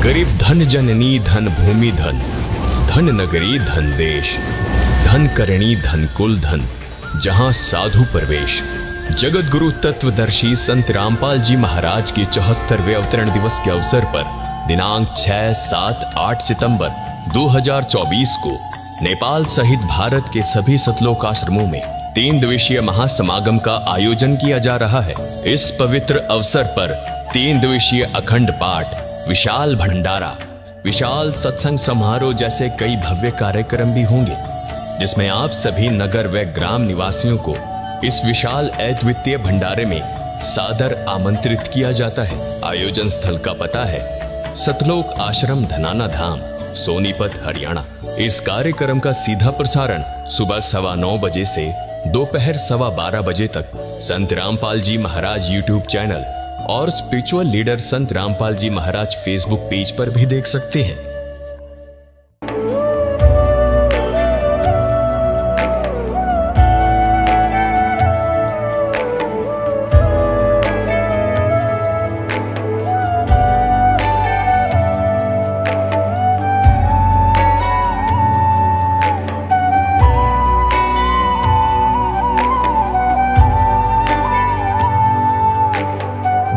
गरीब धन जननी धन भूमि धन, धन नगरी धन देश, धन करणी धन कुल धन, जहां साधु प्रवेश। जगत गुरु तत्वदर्शी संत रामपाल जी महाराज के 74वें अवतरण दिवस के अवसर पर दिनांक 6, 7, 8 सितंबर 2024 को नेपाल सहित भारत के सभी सतलोक आश्रमों में 3 दिवसीय महासमागम का आयोजन किया जा रहा है। इस पवित्र अवसर पर 3 दिवसीय अखंड पाठ, विशाल भंडारा, विशाल सत्संग समारोह जैसे कई भव्य कार्यक्रम भी होंगे, जिसमें आप सभी नगर व ग्राम निवासियों को इस विशाल अद्वितीय भंडारे में सादर आमंत्रित किया जाता है। आयोजन स्थल का पता है सतलोक आश्रम धनाना धाम, सोनीपत, हरियाणा। इस कार्यक्रम का सीधा प्रसारण सुबह 9:15 बजे से दोपहर 12:15 बजे तक संत रामपाल जी महाराज यूट्यूब चैनल और स्पिरिचुअल लीडर संत रामपाल जी महाराज फेसबुक पेज पर भी देख सकते हैं।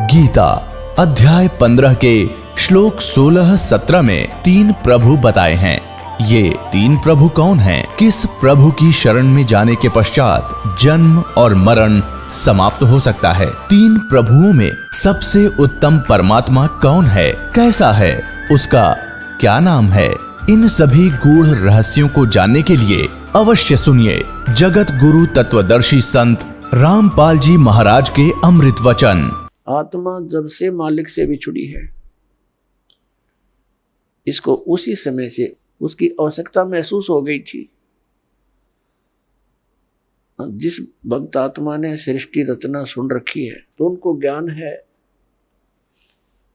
गीता अध्याय 15 के श्लोक 16-17 में 3 प्रभु बताए हैं। ये 3 प्रभु कौन हैं? किस प्रभु की शरण में जाने के पश्चात जन्म और मरण समाप्त हो सकता है? 3 प्रभुओं में सबसे उत्तम परमात्मा कौन है? कैसा है? उसका क्या नाम है? इन सभी गूढ़ रहस्यों को जानने के लिए अवश्य सुनिए जगत गुरु तत्वदर्शी संत रामपाल जी महाराज के अमृत वचन। आत्मा जब से मालिक से बिछुड़ी है, इसको उसी समय से उसकी आवश्यकता महसूस हो गई थी। जिस भक्त आत्मा ने सृष्टि रचना सुन रखी है, तो उनको ज्ञान है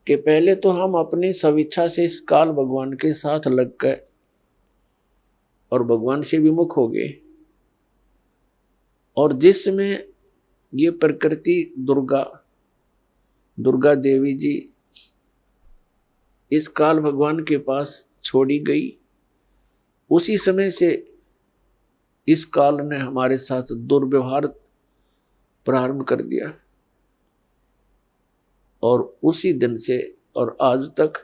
कि पहले तो हम अपनी स्वेच्छा से इस काल भगवान के साथ लग गए और भगवान से विमुख हो गए। और जिसमें ये प्रकृति दुर्गा देवी जी इस काल भगवान के पास छोड़ी गई, उसी समय से इस काल ने हमारे साथ दुर्व्यवहार प्रारंभ कर दिया और उसी दिन से और आज तक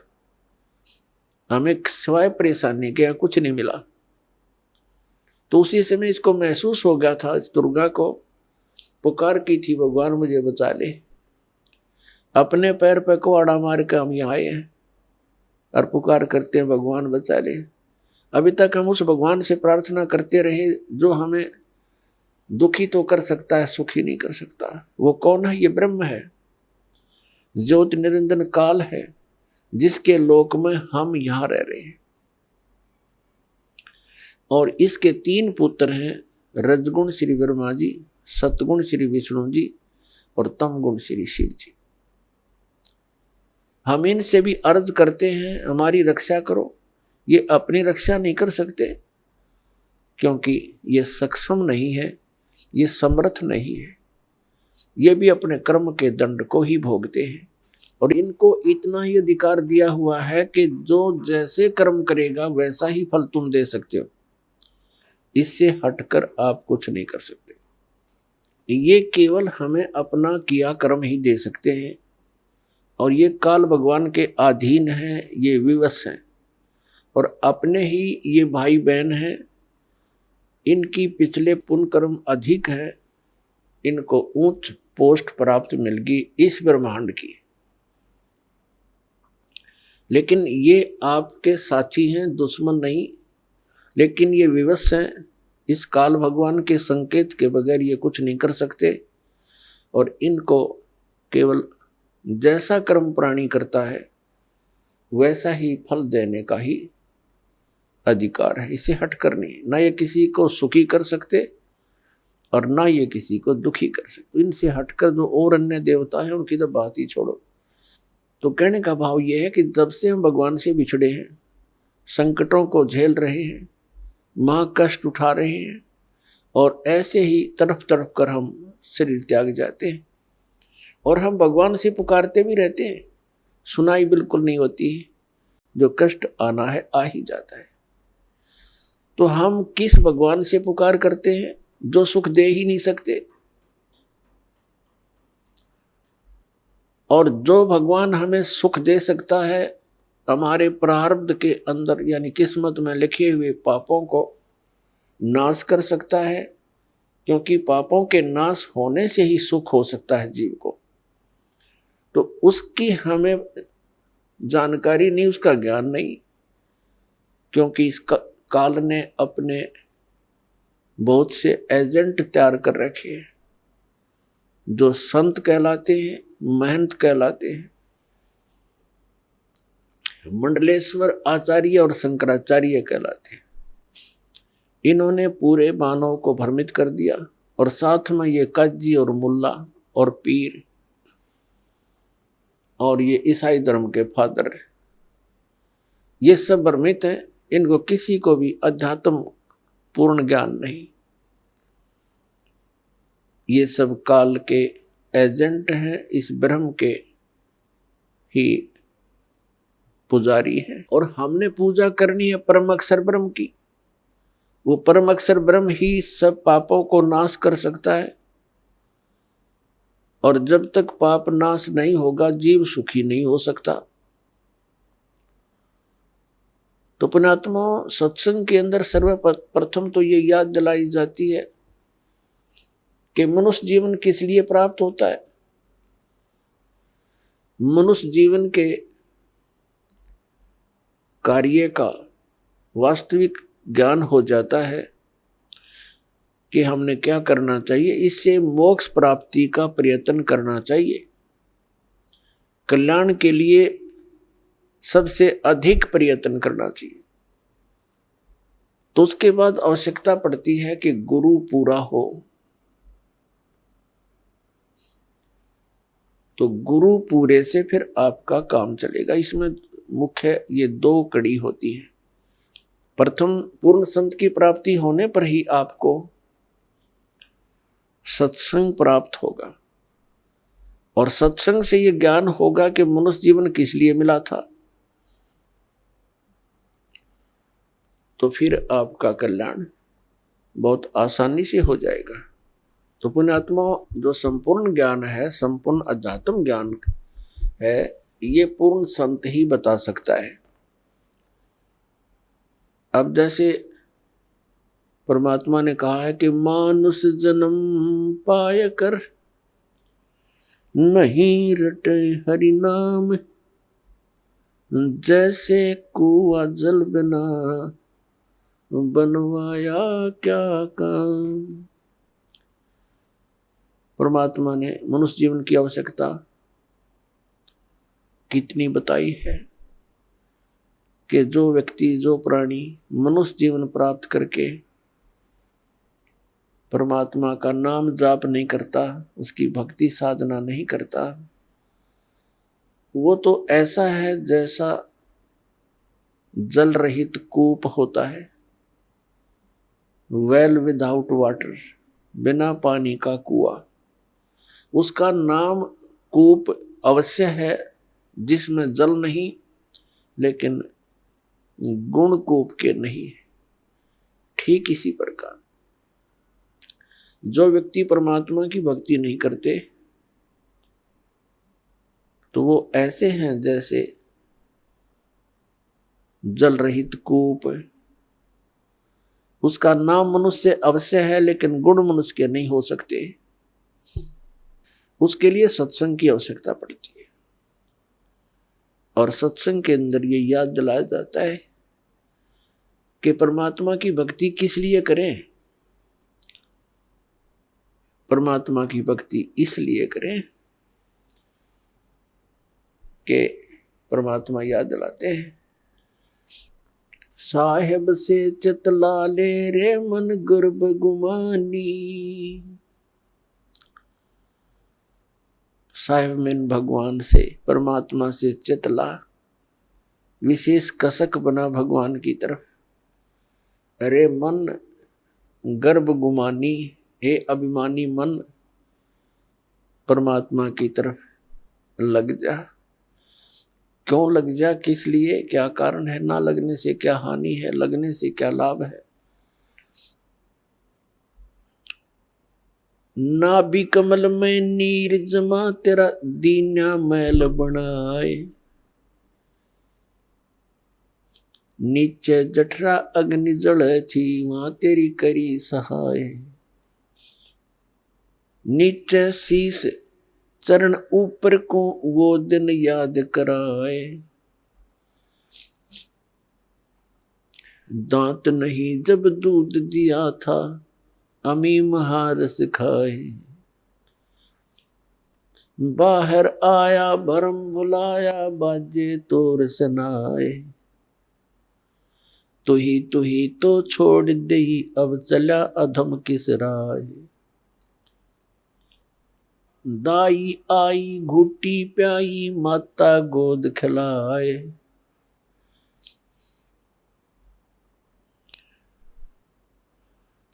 हमें सिवाय परेशानी के कुछ नहीं मिला। तो उसी समय इसको महसूस हो गया था, इस दुर्गा को पुकार की थी, भगवान मुझे बचा ले। अपने पैर पे कुआड़ा मार के हम यहाँ आए हैं और पुकार करते हैं, भगवान बचा ले। अभी तक हम उस भगवान से प्रार्थना करते रहे जो हमें दुखी तो कर सकता है, सुखी नहीं कर सकता। वो कौन है? ये ब्रह्म है, ज्योति निरंजन काल है, जिसके लोक में हम यहाँ रह रहे हैं। और इसके 3 पुत्र हैं, रजगुण श्री ब्रह्मा जी, सतगुण श्री विष्णु जी और तमगुण श्री शिव जी। हम इनसे भी अर्ज करते हैं हमारी रक्षा करो। ये अपनी रक्षा नहीं कर सकते क्योंकि ये सक्षम नहीं है, ये समर्थ नहीं है। ये भी अपने कर्म के दंड को ही भोगते हैं और इनको इतना ही अधिकार दिया हुआ है कि जो जैसे कर्म करेगा वैसा ही फल तुम दे सकते हो, इससे हटकर आप कुछ नहीं कर सकते। ये केवल हमें अपना किया कर्म ही दे सकते हैं और ये काल भगवान के अधीन हैं, ये विवश हैं और अपने ही ये भाई बहन हैं। इनकी पिछले पुण्य कर्म अधिक है, इनको उच्च पोस्ट प्राप्त मिल गई इस ब्रह्मांड की। लेकिन ये आपके साथी हैं, दुश्मन नहीं। लेकिन ये विवश हैं, इस काल भगवान के संकेत के बगैर ये कुछ नहीं कर सकते और इनको केवल जैसा कर्म प्राणी करता है वैसा ही फल देने का ही अधिकार है, इसे हटकर नहीं। ना ये किसी को सुखी कर सकते और ना ये किसी को दुखी कर सकते। इनसे हटकर जो और अन्य देवता हैं उनकी तो बात ही छोड़ो। तो कहने का भाव ये है कि जब से हम भगवान से बिछड़े हैं, संकटों को झेल रहे हैं, माँ कष्ट उठा रहे हैं और ऐसे ही तड़प तड़प कर हम शरीर त्याग जाते हैं और हम भगवान से पुकारते भी रहते हैं, सुनाई बिल्कुल नहीं होती है। जो कष्ट आना है आ ही जाता है। तो हम किस भगवान से पुकार करते हैं जो सुख दे ही नहीं सकते, और जो भगवान हमें सुख दे सकता है हमारे प्रारब्ध के अंदर यानी किस्मत में लिखे हुए पापों को नाश कर सकता है, क्योंकि पापों के नाश होने से ही सुख हो सकता है जीव को। तो उसकी हमें जानकारी नहीं, उसका ज्ञान नहीं, क्योंकि इसका काल ने अपने बहुत से एजेंट तैयार कर रखे हैं जो संत कहलाते हैं, महंत कहलाते हैं। मंडलेश्वर आचार्य और शंकराचार्य कहलाते हैं। इन्होंने पूरे मानव को भ्रमित कर दिया, और साथ में ये काजी और मुल्ला और पीर और ये ईसाई धर्म के फादर, ये सब भ्रमित हैं। इनको किसी को भी अध्यात्म पूर्ण ज्ञान नहीं। ये सब काल के एजेंट हैं, इस ब्रह्म के ही पुजारी हैं, और हमने पूजा करनी है परम अक्षर ब्रह्म की। वो परम अक्षर ब्रह्म ही सब पापों को नाश कर सकता है, और जब तक पाप नाश नहीं होगा जीव सुखी नहीं हो सकता। तो पुण्यात्मा, सत्संग के अंदर सर्वप्रथम तो ये याद दिलाई जाती है कि मनुष्य जीवन किस लिए प्राप्त होता है। मनुष्य जीवन के कार्य का वास्तविक ज्ञान हो जाता है कि हमने क्या करना चाहिए, इससे मोक्ष प्राप्ति का प्रयत्न करना चाहिए। कल्याण के लिए सबसे अधिक प्रयत्न करना चाहिए। तो उसके बाद आवश्यकता पड़ती है कि गुरु पूरा हो। तो गुरु पूरे से फिर आपका काम चलेगा। इसमें मुख्य ये दो कड़ी होती है। प्रथम, पूर्ण संत की प्राप्ति होने पर ही आपको सत्संग प्राप्त होगा, और सत्संग से ये ज्ञान होगा कि मनुष्य जीवन किस लिए मिला था। तो फिर आपका कल्याण बहुत आसानी से हो जाएगा। तो पुण्यात्मा, जो संपूर्ण ज्ञान है, संपूर्ण अध्यात्म ज्ञान है, ये पूर्ण संत ही बता सकता है। अब जैसे परमात्मा ने कहा है कि मानुष जन्म पाय कर नहीं रटे हरि नाम, जैसे कुआं जल बिना बनवाया क्या काम। परमात्मा ने मनुष्य जीवन की आवश्यकता कितनी बताई है कि जो व्यक्ति, जो प्राणी मनुष्य जीवन प्राप्त करके परमात्मा का नाम जाप नहीं करता, उसकी भक्ति साधना नहीं करता, वो तो ऐसा है जैसा जल रहित कूप होता है, वेल विदाउट वाटर, बिना पानी का कुआं। उसका नाम कूप अवश्य है जिसमें जल नहीं, लेकिन गुण कूप के नहीं। ठीक इसी प्रकार जो व्यक्ति परमात्मा की भक्ति नहीं करते, तो वो ऐसे हैं जैसे जल रहित कूप। उसका नाम मनुष्य अवश्य है, लेकिन गुण मनुष्य के नहीं हो सकते। उसके लिए सत्संग की आवश्यकता पड़ती है, और सत्संग के अंदर ये याद दिलाया जाता है कि परमात्मा की भक्ति किस लिए करें। परमात्मा की भक्ति इसलिए करें कि परमात्मा याद दिलाते हैं, साहेब से चितला ले रे मन गर्भ गुमानी। साहेब में भगवान से, परमात्मा से चितला, विशेष कसक बना भगवान की तरफ। अरे मन गर्भ गुमानी, हे अभिमानी मन, परमात्मा की तरफ लग जा। क्यों लग जा, किस लिए, क्या कारण है, ना लगने से क्या हानि है, लगने से क्या लाभ है। नाभि कमल में नीर जमा तेरा दीना मैल बनाए, नीचे जठरा अग्नि जल छीवा तेरी करी सहाय, नीचे शीस चरण ऊपर को वो दिन याद कराए, दांत नहीं जब दूध दिया था अमी महारस खाए, बाहर आया भरम बुलाया बाजे तोर सनाए, तू ही तो छोड़ दई अब चला अधम किस राय, दाई आई घुटी प्याई माता गोद खिलाए,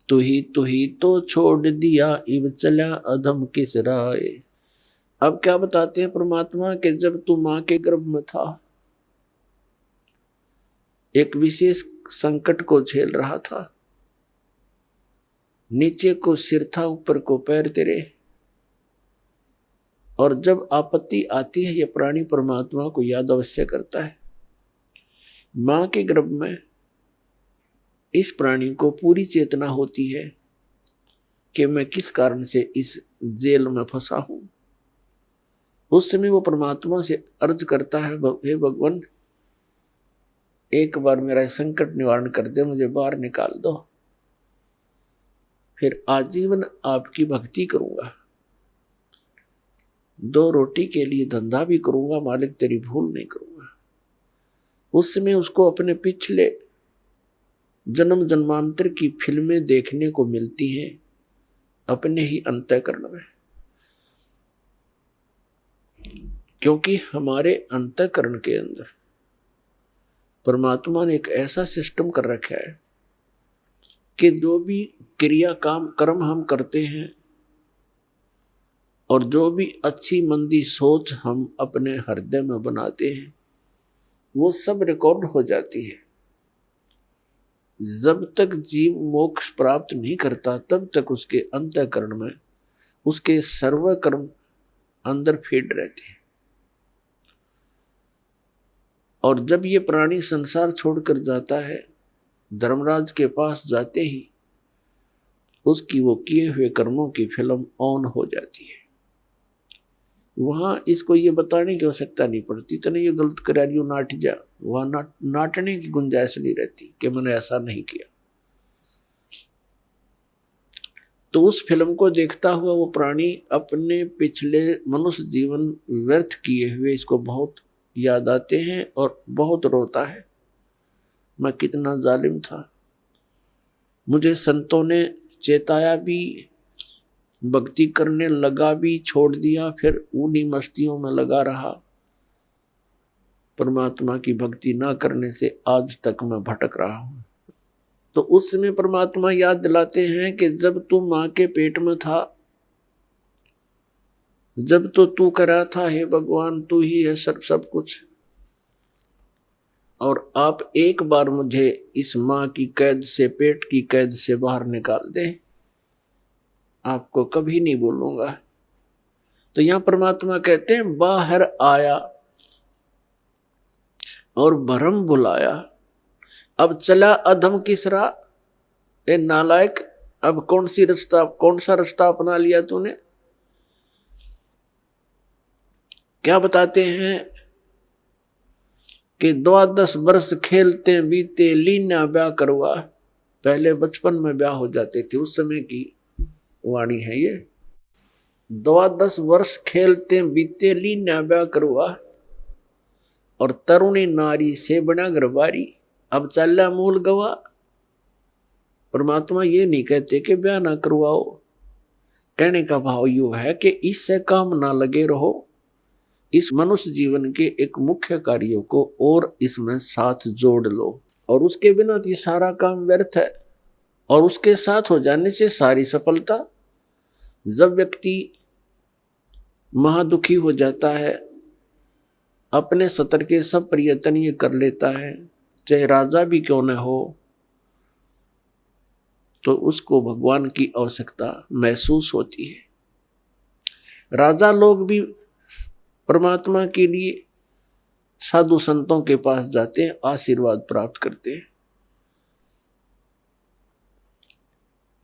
तू ही तो छोड़ दिया इब चला अधम किस राय। अब क्या बताते हैं परमात्मा के जब तू मां के गर्भ में था, एक विशेष संकट को झेल रहा था, नीचे को सिर था ऊपर को पैर तेरे, और जब आपत्ति आती है यह प्राणी परमात्मा को याद अवश्य करता है। मां के गर्भ में इस प्राणी को पूरी चेतना होती है कि मैं किस कारण से इस जेल में फंसा हूं। उस समय वो परमात्मा से अर्ज करता है, हे भगवान एक बार मेरा संकट निवारण कर दे, मुझे बाहर निकाल दो, फिर आजीवन आपकी भक्ति करूंगा, 2 रोटी के लिए धंधा भी करूंगा, मालिक तेरी भूल नहीं करूंगा। उस समय उसको अपने पिछले जन्म जन्मांतर की फिल्में देखने को मिलती हैं अपने ही अंतःकरण में, क्योंकि हमारे अंतःकरण के अंदर परमात्मा ने एक ऐसा सिस्टम कर रखा है कि जो भी क्रिया काम कर्म हम करते हैं और जो भी अच्छी मंदी सोच हम अपने हृदय में बनाते हैं वो सब रिकॉर्ड हो जाती है। जब तक जीव मोक्ष प्राप्त नहीं करता तब तक उसके अंतःकरण में उसके सर्व कर्म अंदर फीड रहते हैं, और जब ये प्राणी संसार छोड़कर जाता है धर्मराज के पास जाते ही उसकी वो किए हुए कर्मों की फिल्म ऑन हो जाती है। वहां इसको ये बताने की आवश्यकता नहीं पड़ती, तो ये गलत करा रही हो नाट जा, वहां नाटने की गुंजाइश नहीं रहती कि मैंने ऐसा नहीं किया। तो उस फिल्म को देखता हुआ वो प्राणी अपने पिछले मनुष्य जीवन व्यर्थ किए हुए इसको बहुत याद आते हैं और बहुत रोता है, मैं कितना जालिम था, मुझे संतों ने चेताया भी, भक्ति करने लगा भी, छोड़ दिया, फिर उन्हीं मस्तियों में लगा रहा, परमात्मा की भक्ति ना करने से आज तक मैं भटक रहा हूं। तो उस समय परमात्मा याद दिलाते हैं कि जब तू मां के पेट में था, जब तो तू करा था, हे भगवान तू ही है सब कुछ, और आप एक बार मुझे इस मां की कैद से, पेट की कैद से बाहर निकाल दे, आपको कभी नहीं बोलूंगा। तो यहां परमात्मा कहते हैं बाहर आया और भरम बुलाया, अब चला अधम किस राह, ए नालायक अब कौन सा रास्ता अपना लिया तूने। क्या बताते हैं कि 12 वर्ष खेलते बीते लीना ब्याह करवा, पहले बचपन में ब्याह हो जाते थे, उस समय की वाणी है ये। 12 वर्ष खेलते बीते लीना ब्याह करवा, और तरुणी नारी से बना गरबारी, अब चला मूल गवा। परमात्मा ये नहीं कहते कि ब्याह ना करवाओ, कहने का भाव यू है कि इससे काम ना लगे रहो, इस मनुष्य जीवन के एक मुख्य कार्यों को और इसमें साथ जोड़ लो, और उसके बिना तो ये सारा काम व्यर्थ है, और उसके साथ हो जाने से सारी सफलता। जब व्यक्ति महादुखी हो जाता है, अपने सतर के सब प्रयत्न ये कर लेता है, चाहे राजा भी क्यों न हो, तो उसको भगवान की आवश्यकता महसूस होती है। राजा लोग भी परमात्मा के लिए साधु संतों के पास जाते हैं, आशीर्वाद प्राप्त करते हैं।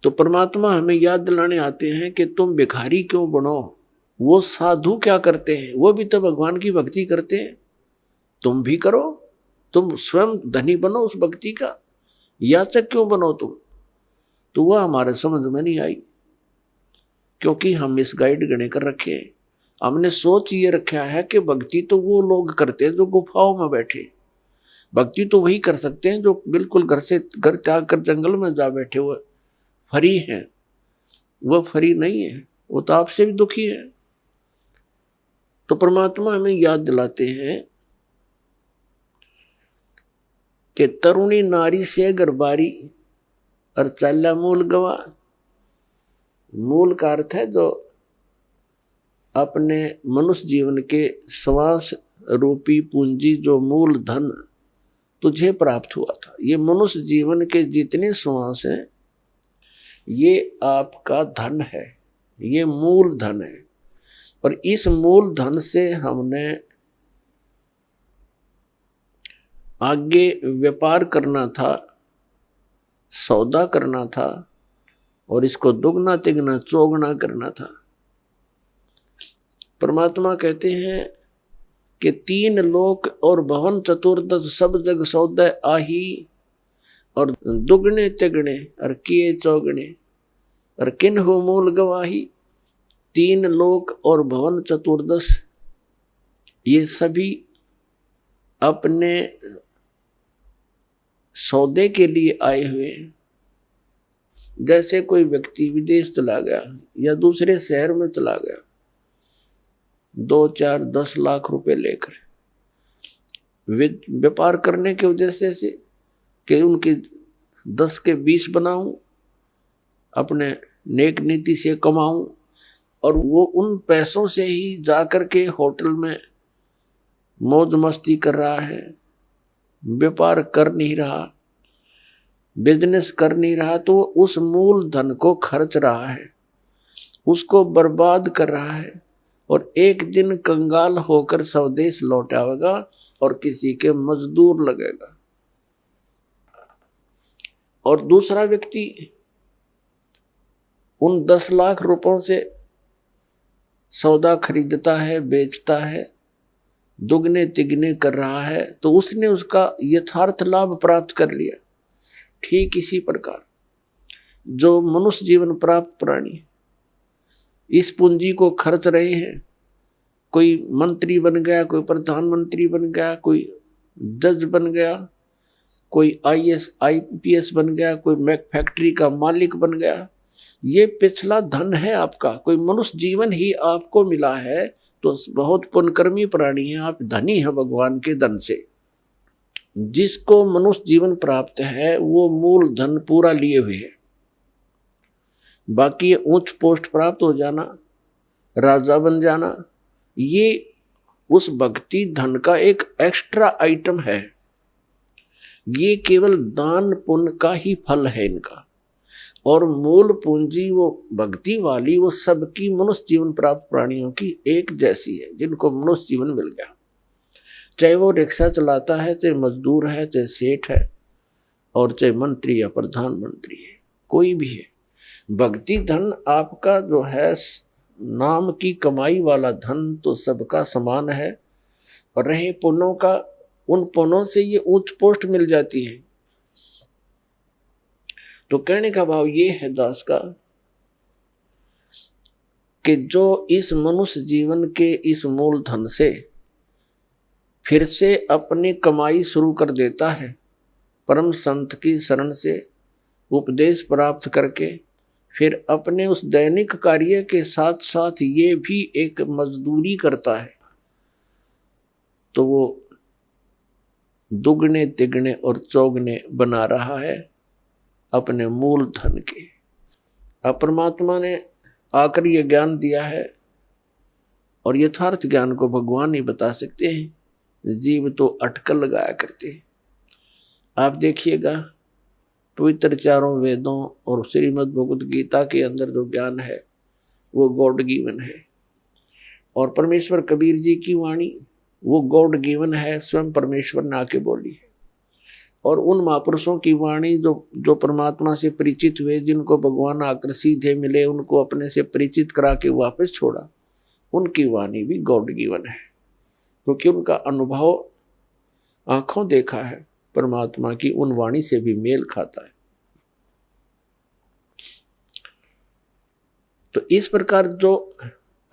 तो परमात्मा हमें याद दिलाने आते हैं कि तुम भिखारी क्यों बनो, वो साधु क्या करते हैं, वो भी तो भगवान की भक्ति करते हैं, तुम भी करो, तुम स्वयं धनी बनो उस भक्ति का, याचक क्यों बनो तुम। तो वह हमारे समझ में नहीं आई, क्योंकि हम इस गाइड गणे कर रखे हैं। हमने सोच ये रखा है कि भक्ति तो वो लोग करते हैं जो गुफाओं में बैठे, भक्ति तो वही कर सकते हैं जो बिल्कुल घर से घर त्याग कर जंगल में जा बैठे हुए फरी हैं। वह फरी नहीं है, वो तो आपसे भी दुखी है। तो परमात्मा हमें याद दिलाते हैं कि तरुणी नारी से गरबारी और चाल्या मूल गवा। मूल का अर्थ है जो अपने मनुष्य जीवन के श्वास रूपी पूंजी, जो मूल धन तुझे प्राप्त हुआ था। ये मनुष्य जीवन के जितने श्वास हैं ये आपका धन है, ये मूल धन है। और इस मूल धन से हमने आगे व्यापार करना था, सौदा करना था, और इसको दुगना तिगना चौगुना करना था। परमात्मा कहते हैं कि 3 लोक और भवन चतुर्दश सब जग सौदे आही, और दुगने तिगने और किए चौगने और किन्हु मूल गवाही। 3 लोक और भवन चतुर्दश ये सभी अपने सौदे के लिए आए हुए। जैसे कोई व्यक्ति विदेश चला गया या दूसरे शहर में चला गया 2, 4, 10 लाख रुपए लेकर व्यापार करने के उद्देश्य से कि उनके 10 के 20 बनाऊं, अपने नेक नीति से कमाऊं, और वो उन पैसों से ही जाकर के होटल में मौज मस्ती कर रहा है, व्यापार कर नहीं रहा, बिजनेस कर नहीं रहा, तो उस मूल धन को खर्च रहा है, उसको बर्बाद कर रहा है, और एक दिन कंगाल होकर स्वदेश लौट आएगा और किसी के मजदूर लगेगा। और दूसरा व्यक्ति उन 10 लाख रुपयों से सौदा खरीदता है, बेचता है, दुगने तिगने कर रहा है, तो उसने उसका यथार्थ लाभ प्राप्त कर लिया। ठीक इसी प्रकार जो मनुष्य जीवन प्राप्त प्राणी इस पूंजी को खर्च रहे हैं, कोई मंत्री बन गया, कोई प्रधानमंत्री बन गया, कोई जज बन गया, कोई IAS IPS बन गया, कोई फैक्ट्री का मालिक बन गया, ये पिछला धन है आपका। कोई मनुष्य जीवन ही आपको मिला है तो बहुत पुण्यकर्मी प्राणी है, आप धनी है भगवान के धन से। जिसको मनुष्य जीवन प्राप्त है वो मूल धन पूरा लिए हुए है। बाकी उच्च पोस्ट प्राप्त हो जाना, राजा बन जाना, ये उस भक्ति धन का एक एक्स्ट्रा आइटम है। ये केवल दान पुण्य का ही फल है इनका। और मूल पूंजी वो भक्ति वाली वो सबकी मनुष्य जीवन प्राप्त प्राणियों की एक जैसी है, जिनको मनुष्य जीवन मिल गया। चाहे वो रिक्शा चलाता है, चाहे मजदूर है, चाहे सेठ है, और चाहे मंत्री या प्रधानमंत्री है, कोई भी है। भक्ति धन आपका जो है नाम की कमाई वाला धन तो सबका समान है। और रहे पुण्यों का, उन पुण्यों से ये उच्च पोस्ट मिल जाती है। तो कहने का भाव ये है दास का कि जो इस मनुष्य जीवन के इस मूल धन से फिर से अपनी कमाई शुरू कर देता है, परम संत की शरण से उपदेश प्राप्त करके, फिर अपने उस दैनिक कार्य के साथ साथ ये भी एक मजदूरी करता है, तो वो दुगने तिगने और चौगने बना रहा है अपने मूल धन के। अब परमात्मा ने आकर ये ज्ञान दिया है, और यथार्थ ज्ञान को भगवान ही बता सकते हैं जीव तो अटकल लगाया करते हैं। आप देखिएगा पवित्र चारों वेदों और श्रीमद् भगवत गीता के अंदर जो ज्ञान है वो गॉड गिवन है, और परमेश्वर कबीर जी की वाणी वो गॉड गिवन है, स्वयं परमेश्वर ने आके बोली है। और उन महापुरुषों की वाणी जो परमात्मा से परिचित हुए, जिनको भगवान आकर सीधे मिले, उनको अपने से परिचित करा के वापस छोड़ा, उनकी वाणी भी गॉड गिवन है, क्योंकि उनका अनुभव आंखों देखा है परमात्मा की उन वाणी से भी मेल खाता है। तो इस प्रकार जो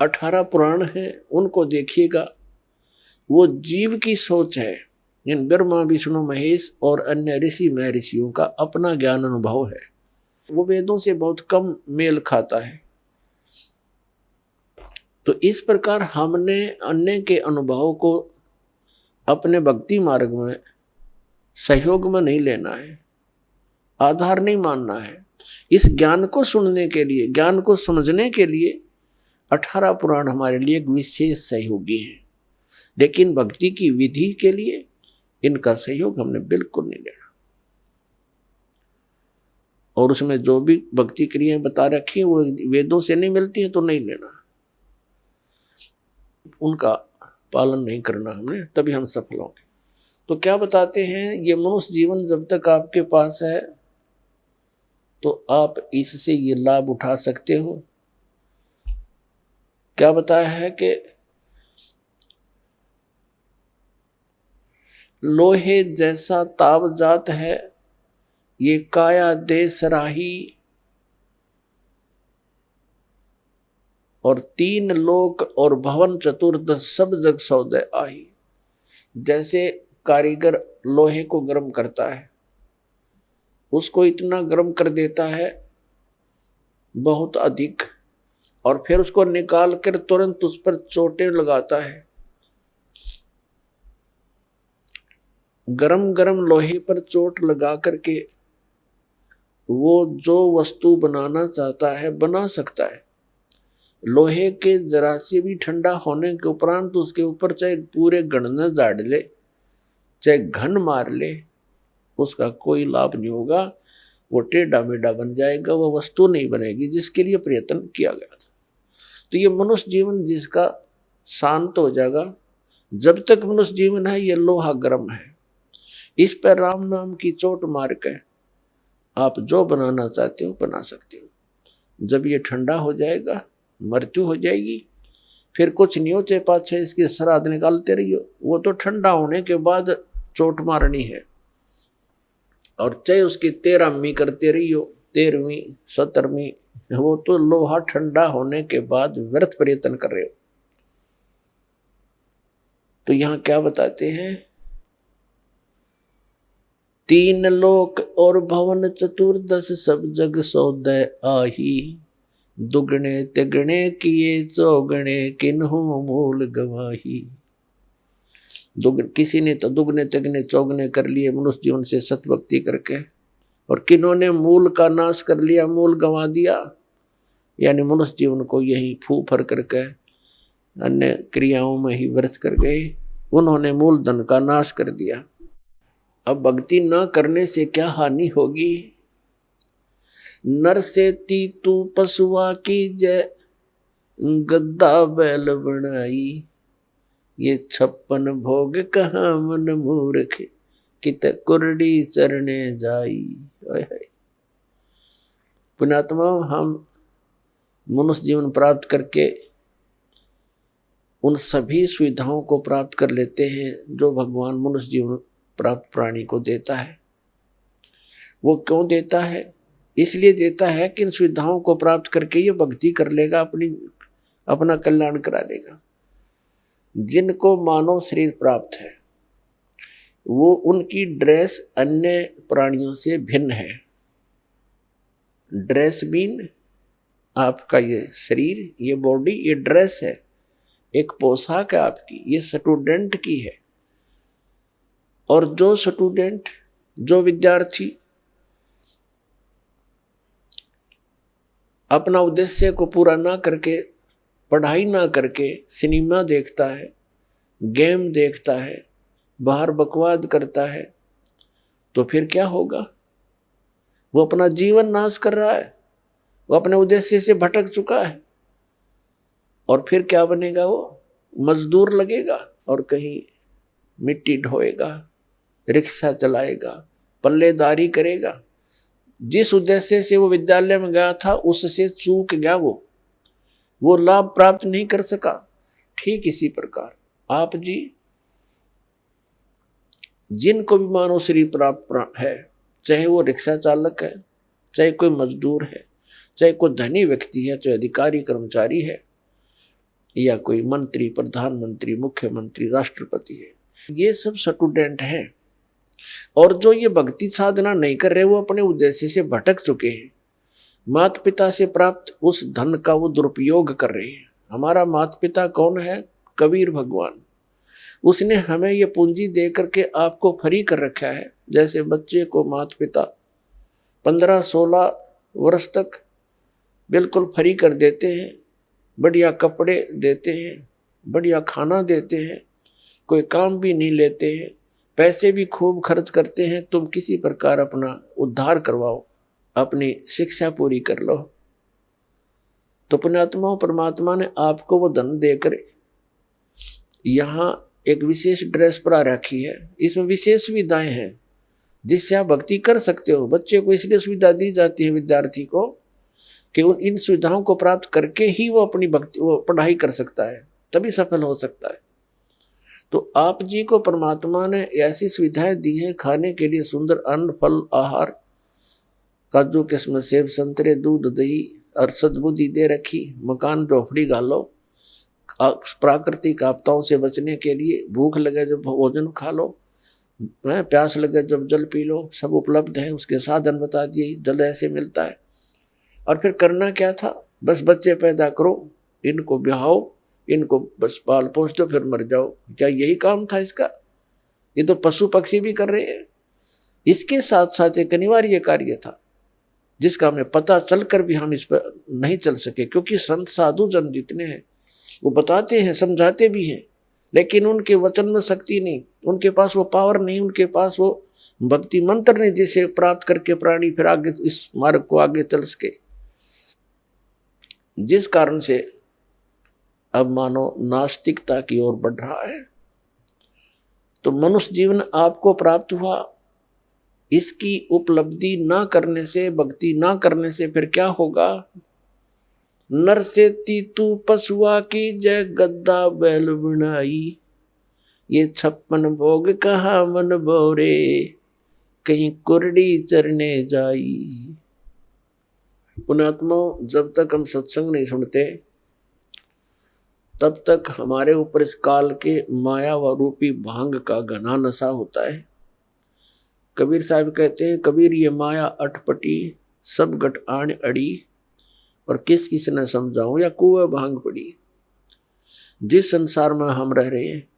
18 पुराण हैं उनको देखिएगा, वो जीव की सोच है। इन ब्रह्मा विष्णु महेश और अन्य ऋषि महर्षियों का अपना ज्ञान अनुभव है, वो वेदों से बहुत कम मेल खाता है। तो इस प्रकार हमने अन्य के अनुभव को अपने भक्ति मार्ग में सहयोग में नहीं लेना है, आधार नहीं मानना है। इस ज्ञान को सुनने के लिए, ज्ञान को समझने के लिए 18 पुराण हमारे लिए एक विशेष सहयोगी है, लेकिन भक्ति की विधि के लिए इनका सहयोग हमने बिल्कुल नहीं लेना। और उसमें जो भी भक्ति क्रियाएं बता रखी हैं वो वेदों से नहीं मिलती हैं तो नहीं लेना, उनका पालन नहीं करना हमने, तभी हम सफल होंगे। तो क्या बताते हैं, ये मनुष्य जीवन जब तक आपके पास है तो आप इससे ये लाभ उठा सकते हो। क्या बताया है कि लोहे जैसा ताव जात है, ये काया दे सराही, और 3 लोक और भवन चतुर्दश सब जग सौदे आही। जैसे कारीगर लोहे को गर्म करता है, उसको इतना गर्म कर देता है बहुत अधिक, और फिर उसको निकाल कर तुरंत उस पर चोटें लगाता है। गरम गरम लोहे पर चोट लगा करके वो जो वस्तु बनाना चाहता है बना सकता है। लोहे के जरा से भी ठंडा होने के उपरांत उसके ऊपर चाहे पूरे गणना झाड़ ले, चाहे घन मार ले, उसका कोई लाभ नहीं होगा। वो टेढ़ा मेढ़ा बन जाएगा, वो वस्तु नहीं बनेगी जिसके लिए प्रयत्न किया गया था। तो ये मनुष्य जीवन जिसका शांत हो जाएगा, जब तक मनुष्य जीवन है ये लोहा गर्म है, इस पर राम नाम की चोट मार के आप जो बनाना चाहते हो बना सकते हो। जब ये ठंडा हो जाएगा, मृत्यु हो जाएगी, फिर कुछ नहीं हो, चाहे 5-6 इसके श्राद्ध निकालते रहियो, वो तो ठंडा होने के बाद चोट मारनी है। और चाहे उसकी 13वीं करते रहियो, 13वीं 17वीं, वो तो लोहा ठंडा होने के बाद व्यर्थ प्रयत्न कर रहे हो। तो यहां क्या बताते हैं, 3 लोक और भवन चतुर्दश सब जग सौदे आही, दुगने तिगने किए चौगने किन्हु मूल गवाही। किसी ने तो दुगने तिगने चौगने कर लिए मनुष्य जीवन से सतभक्ति करके, और किन्होंने मूल का नाश कर लिया, मूल गंवा दिया, यानी मनुष्य जीवन को यही फू फर करके अन्य क्रियाओं में ही व्यर्थ कर गए, उन्होंने मूल धन का नाश कर दिया। अब भक्ति न करने से क्या हानि होगी। नर से तीतू पशुआ की जय, गद्दा बैल बनाई, ये 56 भोग कहाँ मन मूर्ख, कित कुरडी चरने जाई। पुण्यात्मा, हम मनुष्य जीवन प्राप्त करके उन सभी सुविधाओं को प्राप्त कर लेते हैं जो भगवान मनुष्य जीवन प्राप्त प्राणी को देता है। वो क्यों देता है? इसलिए देता है कि इन सुविधाओं को प्राप्त करके ये भक्ति कर लेगा, अपना कल्याण करा लेगा। जिनको मानव शरीर प्राप्त है वो उनकी ड्रेस अन्य प्राणियों से भिन्न है। ड्रेस मीन आपका ये शरीर, ये बॉडी, ये ड्रेस है, एक पोशाक है आपकी, ये स्टूडेंट की है। और जो स्टूडेंट, जो विद्यार्थी अपना उद्देश्य को पूरा ना करके, पढ़ाई ना करके सिनेमा देखता है, गेम देखता है, बाहर बकवाद करता है, तो फिर क्या होगा? वो अपना जीवन नाश कर रहा है, वो अपने उद्देश्य से भटक चुका है। और फिर क्या बनेगा? वो मजदूर लगेगा और कहीं मिट्टी ढोएगा, रिक्शा चलाएगा, पल्लेदारी करेगा। जिस उद्देश्य से वो विद्यालय में गया था उससे चूक गया, वो लाभ प्राप्त नहीं कर सका। ठीक इसी प्रकार आप जी जिनको भी मानव शरीर प्राप्त है, चाहे वो रिक्शा चालक है, चाहे कोई मजदूर है, चाहे कोई धनी व्यक्ति है, चाहे अधिकारी कर्मचारी है, या कोई मंत्री, प्रधानमंत्री, मुख्यमंत्री, राष्ट्रपति है, ये सब स्टूडेंट हैं। और जो ये भक्ति साधना नहीं कर रहे, वो अपने उद्देश्य से भटक चुके हैं। माता पिता से प्राप्त उस धन का वो दुरुपयोग कर रहे हैं। हमारा माता पिता कौन है? कबीर भगवान। उसने हमें ये पूंजी दे करके आपको फ्री कर रखा है। जैसे बच्चे को माता पिता 15-16 वर्ष तक बिल्कुल फ्री कर देते हैं, बढ़िया कपड़े देते हैं, बढ़िया खाना देते हैं, कोई काम भी नहीं लेते हैं, पैसे भी खूब खर्च करते हैं, तुम किसी प्रकार अपना उद्धार करवाओ, अपनी शिक्षा पूरी कर लो। तो पुण्यात्माओं, परमात्मा ने आपको वो धन देकर यहाँ एक विशेष ड्रेस पर रखी है। इसमें विशेष सुविधाएं हैं जिससे आप भक्ति कर सकते हो। बच्चे को इसलिए सुविधा दी जाती है, विद्यार्थी को, कि इन सुविधाओं को प्राप्त करके ही वो अपनी भक्ति, वो पढ़ाई कर सकता है, तभी सफल हो सकता है। तो आप जी को परमात्मा ने ऐसी सुविधाएं दी है, खाने के लिए सुंदर अन्न, फल, आहार, काजू किस्म, सेब, संतरे, दूध, दही और सद्बुद्धि दे रखी। मकान झोपड़ी घालो, प्राकृतिक आपदाओं से बचने के लिए भूख लगे जब भोजन खा लो, प्यास लगे जब जल पी लो, सब उपलब्ध है। उसके साधन बता दिए, जल ऐसे मिलता है। और फिर करना क्या था? बस बच्चे पैदा करो, इनको ब्याहो, इनको बस पाल पोस दो, फिर मर जाओ। क्या यही काम था इसका? ये तो पशु पक्षी भी कर रहे हैं। इसके साथ साथ एक अनिवार्य कार्य था जिसका हमें पता चलकर भी हम इस पर नहीं चल सके, क्योंकि संत साधु जन जितने हैं वो बताते हैं, समझाते भी हैं, लेकिन उनके वचन में शक्ति नहीं, उनके पास वो पावर नहीं, उनके पास वो भक्ति मंत्र नहीं जिसे प्राप्त करके प्राणी फिर आगे इस मार्ग को आगे चल सके। जिस कारण से अब मानो नास्तिकता की ओर बढ़ रहा है। तो मनुष्य जीवन आपको प्राप्त हुआ, इसकी उपलब्धि ना करने से, भक्ति ना करने से फिर क्या होगा? नर से तीतू पशुआ की जय गद्दा बैल बनाई, ये 56 भोग कहा मन बोरे, कहीं कुरडी चरने जाई। पुण्यात्माओं, जब तक हम सत्संग नहीं सुनते तब तक हमारे ऊपर इस काल के माया व रूपी भांग का घना नशा होता है। कबीर साहब कहते हैं, कबीर ये माया अटपटी सब गट आण अड़ी, और किस न समझाऊं या कुएं भांग पड़ी। जिस संसार में हम रह रहे हैं,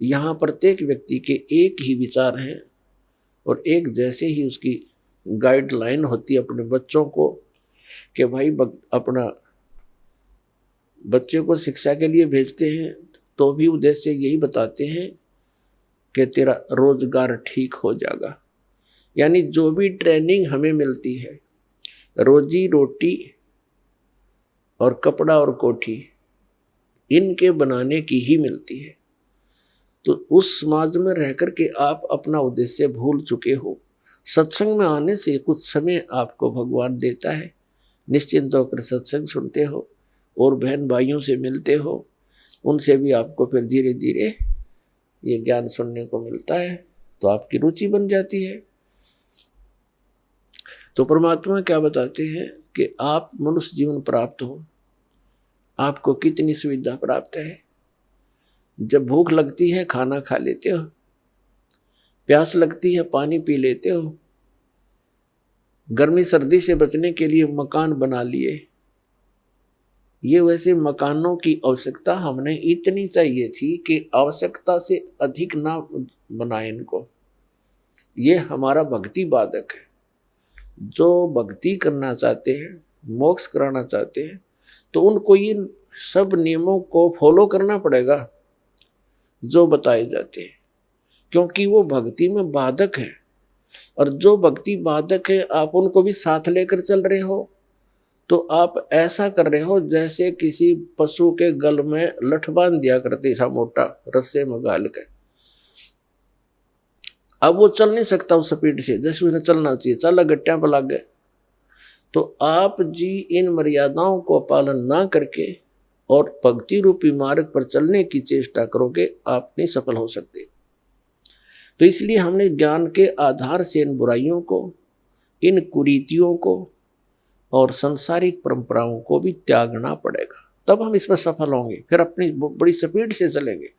यहाँ प्रत्येक व्यक्ति के एक ही विचार हैं और एक जैसे ही उसकी गाइडलाइन होती है अपने बच्चों को, कि भाई अपना बच्चे को शिक्षा के लिए भेजते हैं तो भी उद्देश्य यही बताते हैं कि तेरा रोजगार ठीक हो जाएगा। यानी जो भी ट्रेनिंग हमें मिलती है, रोजी रोटी और कपड़ा और कोठी, इनके बनाने की ही मिलती है। तो उस समाज में रह कर के आप अपना उद्देश्य भूल चुके हो। सत्संग में आने से कुछ समय आपको भगवान देता है, निश्चिंत होकर सत्संग सुनते हो और बहन भाइयों से मिलते हो, उनसे भी आपको फिर धीरे धीरे ये ज्ञान सुनने को मिलता है, तो आपकी रुचि बन जाती है। तो परमात्मा क्या बताते हैं कि आप मनुष्य जीवन प्राप्त हो, आपको कितनी सुविधा प्राप्त है। जब भूख लगती है खाना खा लेते हो, प्यास लगती है पानी पी लेते हो, गर्मी सर्दी से बचने के लिए मकान बना लिए। ये वैसे मकानों की आवश्यकता हमने इतनी चाहिए थी कि आवश्यकता से अधिक ना बनाए इनको। ये हमारा भक्ति बाधक है। जो भक्ति करना चाहते हैं, मोक्ष कराना चाहते हैं, तो उनको ये सब नियमों को फॉलो करना पड़ेगा जो बताए जाते हैं। क्योंकि वो भक्ति में बाधक है। और जो भक्ति बाधक है आप उनको भी साथ लेकर चल रहे हो, तो आप ऐसा कर रहे हो जैसे किसी पशु के गल में लठ बांध दिया करते, ऐसा मोटा रस्से में गाल के। अब वो चल नहीं सकता उस स्पीड से जैसे उसे चलना चाहिए, चल गट्टियां पर लग गए। तो आप जी इन मर्यादाओं को पालन ना करके और भक्ति रूपी मार्ग पर चलने की चेष्टा करोगे, आप नहीं सफल हो सकते। तो इसलिए हमने ज्ञान के आधार से इन बुराइयों को, इन कुरीतियों को और सांसारिक परंपराओं को भी त्यागना पड़ेगा, तब हम इसमें सफल होंगे। फिर अपनी बड़ी स्पीड से चलेंगे।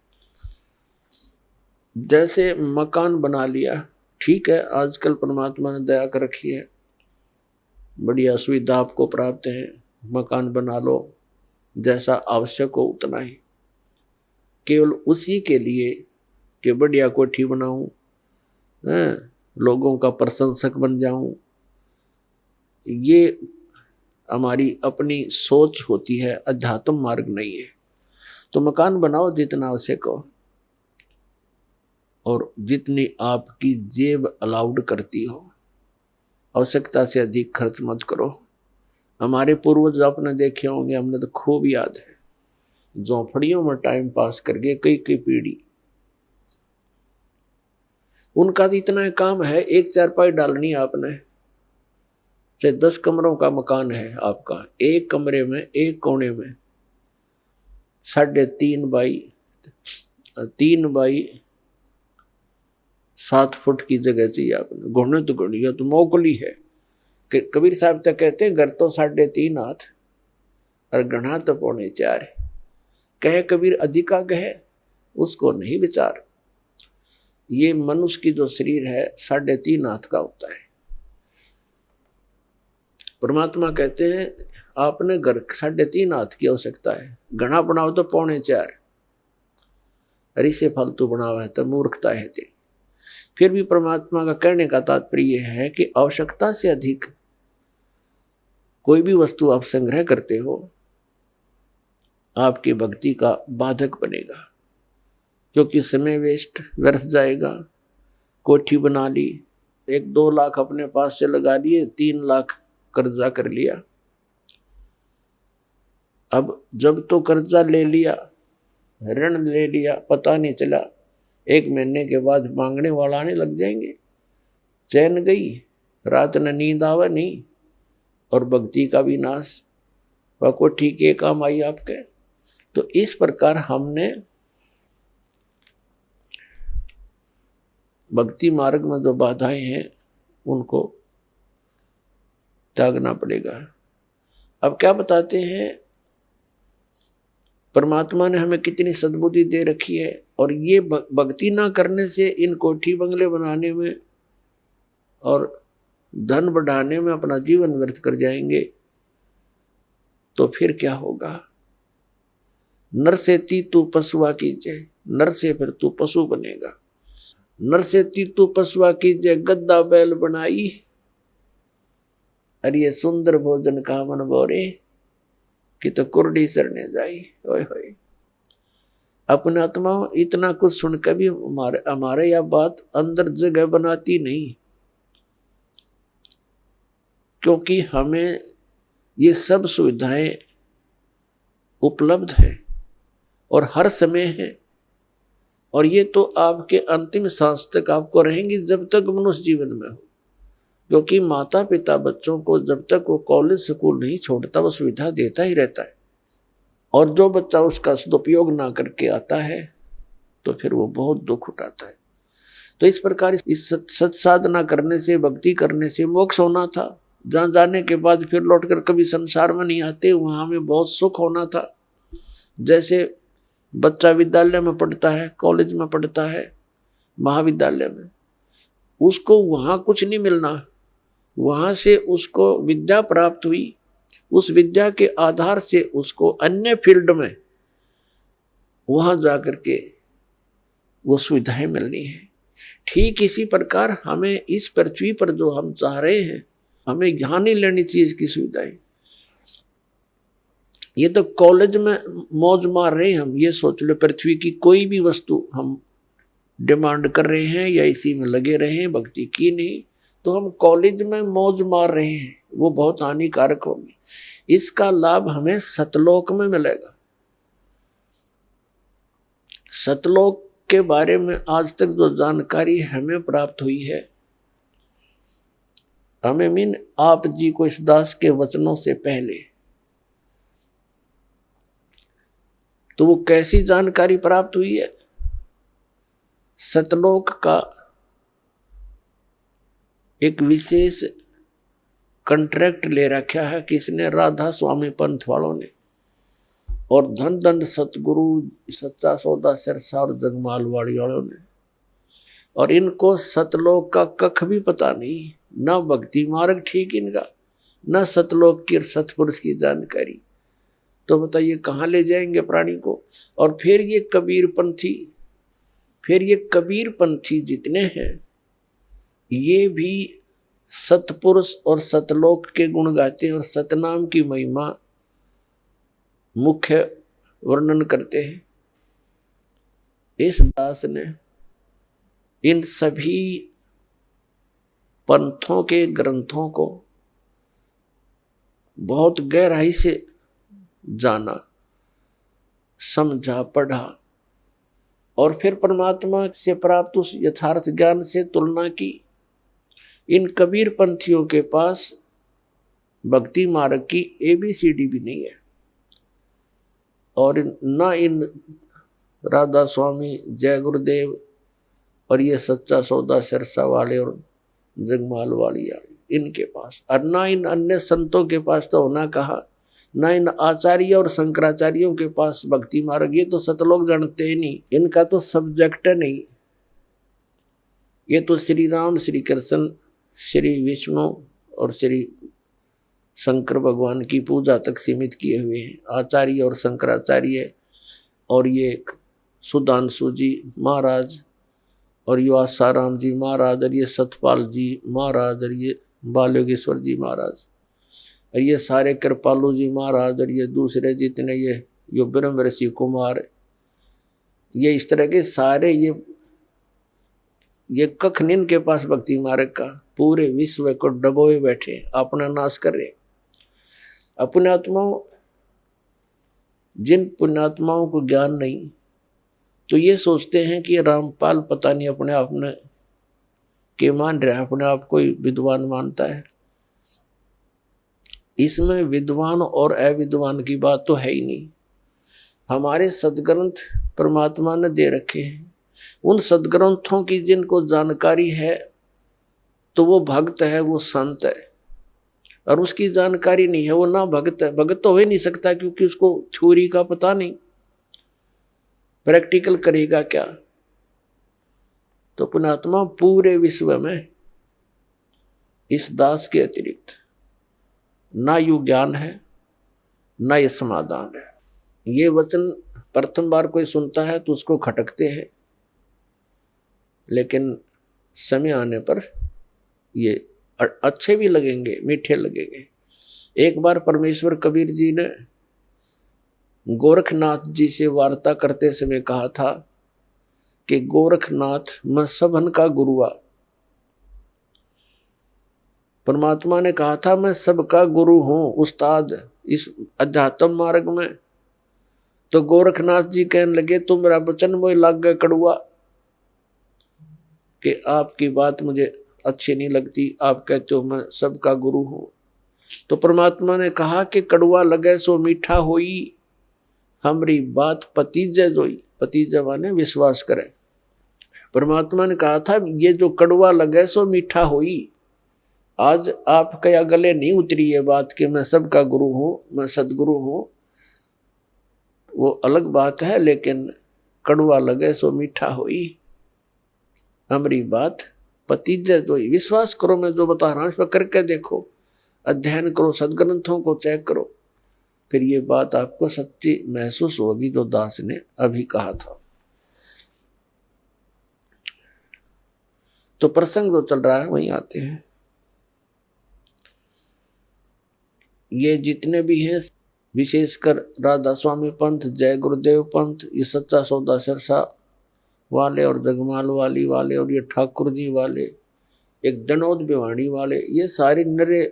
जैसे मकान बना लिया, ठीक है, आजकल परमात्मा ने दया कर रखी है, बढ़िया सुविधा आपको प्राप्त है, मकान बना लो, जैसा आवश्यक हो उतना ही, केवल उसी के लिए कि बढ़िया कोठी बनाऊं, लोगों का प्रशंसक बन जाऊं, ये हमारी अपनी सोच होती है, अध्यात्म मार्ग नहीं है। तो मकान बनाओ जितना आवश्यक हो और जितनी आपकी जेब अलाउड करती हो, आवश्यकता से अधिक खर्च मत करो। हमारे पूर्वज आपने देखे होंगे, हमने तो खूब याद है, झोंपड़ियों में टाइम पास करके कई कई पीढ़ी, उनका तो इतना काम है, एक चारपाई डालनी आपने, चाहे 10 कमरों का मकान है आपका, एक कमरे में एक कोने में 3.5 बाई 3 बाई 7 फुट की जगह चाहिए आपने। घुटने तो घुड़िया तो मोकली है। कबीर साहब तक कहते हैं घर तो 3.5 हाथ और गढ़ा तो 4.25 है। कहे कबीर अधिका कहे उसको नहीं विचार। ये मनुष्य की जो शरीर है 3.5 हाथ का होता है। परमात्मा कहते हैं आपने घर 3.5 हाथ की आवश्यकता है, घना बनाओ तो 4.25, अरे से फालतू बनावा है तो मूर्खता है तेरी। फिर भी परमात्मा का कहने का तात्पर्य है कि आवश्यकता से अधिक कोई भी वस्तु आप संग्रह करते हो, आपकी भक्ति का बाधक बनेगा, क्योंकि समय वेस्ट व्यर्थ जाएगा। कोठी बना ली, 1-2 लाख अपने पास से लगा लिए, 3 लाख कर्जा कर लिया। अब जब तो कर्जा ले लिया, ऋण ले लिया, पता नहीं चला, 1 महीने के बाद मांगने वाला आने लग जाएंगे। चैन गई, रात न नींद आवे नहीं, और भक्ति का भी नाश। वह को ठीक है काम आई आपके। तो इस प्रकार हमने भक्ति मार्ग में जो बाधाएं हैं उनको त्यागना पड़ेगा। अब क्या बताते हैं, परमात्मा ने हमें कितनी सद्बुद्धि दे रखी है, और ये भक्ति ना करने से इन कोठी बंगले बनाने में और धन बढ़ाने में अपना जीवन व्यर्थ कर जाएंगे, तो फिर क्या होगा। नर से तू पशुआ कीजिए, नर से फिर तू पशु बनेगा। नर से तू पशुआ कीजिए, गद्दा बैल बनाई, अरे ये सुंदर भोजन का मन बोरे कि तो कुर्डी चरने जाई। ओए होए, अपने आत्मा इतना कुछ सुनकर भी हमारे यह बात अंदर जगह बनाती नहीं, क्योंकि हमें ये सब सुविधाएं उपलब्ध है और हर समय है, और ये तो आपके अंतिम सांस तक आपको रहेंगी जब तक मनुष्य जीवन में हो। क्योंकि माता पिता बच्चों को जब तक वो कॉलेज स्कूल नहीं छोड़ता वो सुविधा देता ही रहता है, और जो बच्चा उसका सदुपयोग ना करके आता है तो फिर वो बहुत दुख उठाता है। तो इस प्रकार इस सत साधना करने से, भक्ति करने से मोक्ष होना था, जहाँ जाने के बाद फिर लौटकर कभी संसार में नहीं आते, वहाँ हमें बहुत सुख होना था। जैसे बच्चा विद्यालय में पढ़ता है, कॉलेज में पढ़ता है, महाविद्यालय में, उसको वहाँ कुछ नहीं मिलना, वहाँ से उसको विद्या प्राप्त हुई, उस विद्या के आधार से उसको अन्य फील्ड में वहाँ जाकर के वो सुविधाएं मिलनी है। ठीक इसी प्रकार हमें इस पृथ्वी पर जो हम चाह रहे हैं, हमें यहाँ नहीं लेनी चाहिए इसकी सुविधाएं। ये तो कॉलेज में मौज मार रहे हैं हम, ये सोच लो पृथ्वी की कोई भी वस्तु हम डिमांड कर रहे हैं या इसी में लगे रहे हैं, भक्ति की नहीं, तो हम कॉलेज में मौज मार रहे हैं, वो बहुत हानिकारक होगी। इसका लाभ हमें सतलोक में मिलेगा। सतलोक के बारे में आज तक जो जानकारी हमें प्राप्त हुई है, हमें मीन आप जी को इस दास के वचनों से पहले, तो वो कैसी जानकारी प्राप्त हुई है? सतलोक का एक विशेष कॉन्ट्रैक्ट ले रखा है किसने? राधा स्वामी पंथ वालों ने, और धन दंड सतगुरु सच्चा सौदा सिरसा और जगमाल वाली वालों ने। और इनको सतलोक का कख भी पता नहीं, ना भक्ति मार्ग ठीक इनका, ना सतलोक की सतपुरुष की जानकारी। तो बताइए कहाँ ले जाएंगे प्राणी को? और फिर ये कबीर पंथी जितने हैं, ये भी सतपुरुष और सतलोक के गुण गाते हैं और सतनाम की महिमा मुख्य वर्णन करते हैं। इस दास ने इन सभी पंथों के ग्रंथों को बहुत गहराई से जाना, समझा, पढ़ा और फिर परमात्मा से प्राप्त उस यथार्थ ज्ञान से तुलना की। इन कबीर पंथियों के पास भक्ति मार्ग की ABCD भी नहीं है, और न इन राधा स्वामी, जय गुरुदेव और ये सच्चा सौदा सिरसा वाले और जगमाल वाली इनके पास, और न इन अन्य संतों के पास तो होना कहा, न इन आचार्य और शंकराचार्यों के पास भक्ति मार्ग। ये तो सतलोक जानते ही नहीं, इनका तो सब्जेक्ट नहीं। ये तो श्री राम, श्री कृष्ण, श्री विष्णु और श्री शंकर भगवान की पूजा तक सीमित किए हुए हैं, आचार्य और शंकराचार्य। और ये सुधांशु जी महाराज और ये आसाराम जी महाराज और ये सतपाल जी महाराज और ये बालयोगेश्वर जी महाराज और ये सारे कृपालु जी महाराज और ये दूसरे जितने ये ब्रह्म ऋषि कुमार, ये इस तरह के सारे ये कख निन के पास भक्ति मार्ग का, पूरे विश्व को डबोए बैठे, अपना नाश कर रहे। अपने आत्माओं, जिन पुण्यात्माओं को ज्ञान नहीं, तो ये सोचते हैं कि रामपाल पता नहीं अपने आप में के मान रहा है, अपने आप कोई विद्वान मानता है। इसमें विद्वान और अविद्वान की बात तो है ही नहीं। हमारे सदग्रंथ परमात्मा ने दे रखे हैं, उन सदग्रंथों की जिनको जानकारी है तो वो भक्त है, वो संत है, और उसकी जानकारी नहीं है वो ना भक्त है। भक्त तो हो ही नहीं सकता क्योंकि उसको थ्योरी का पता नहीं, प्रैक्टिकल करेगा क्या। तो पुण्यात्मा पूरे विश्व में इस दास के अतिरिक्त ना यू ज्ञान है, ना ये समाधान है। ये वचन प्रथम बार कोई सुनता है तो उसको खटकते हैं, लेकिन समय आने पर ये अच्छे भी लगेंगे, मीठे लगेंगे। एक बार परमेश्वर कबीर जी ने गोरखनाथ जी से वार्ता करते समय कहा था कि गोरखनाथ मैं सबन का गुरुआ। परमात्मा ने कहा था मैं सबका गुरु हूं, उस्ताद इस अध्यात्म मार्ग में। तो गोरखनाथ जी कहने लगे तुम मेरा वचन मोह लग गए कड़ुआ, कि आपकी बात मुझे अच्छी नहीं लगती, आप कहते हो मैं सबका गुरु हूं। तो परमात्मा ने कहा कि कड़ुआ लगे सो मीठा होई, हमारी बात पतीजे जोई। पतीजे माने विश्वास करें। परमात्मा ने कहा था ये जो कड़ुआ लगे सो मीठा होई। आज आप क्या गले नहीं उतरी ये बात कि मैं सबका गुरु हूं, मैं सदगुरु हूं, वो अलग बात है, लेकिन कड़ुआ लगे सो मीठा होई, हमारी बात पतीजे जोई। विश्वास करो, मैं जो बता रहा हूं इस पर करके देखो, अध्ययन करो, सदग्रंथों को चेक करो, फिर ये बात आपको सच्ची महसूस होगी जो दास ने अभी कहा था। तो प्रसंग जो चल रहा है वहीं आते हैं। ये जितने भी हैं, विशेषकर राधा स्वामी पंथ, जय गुरुदेव पंथ, ये सच्चा सौदा सिरसा वाले और जगमाल वाली वाले और ये ठाकुर जी वाले, एक दनौद भिवाड़ी वाले, ये सारे नरे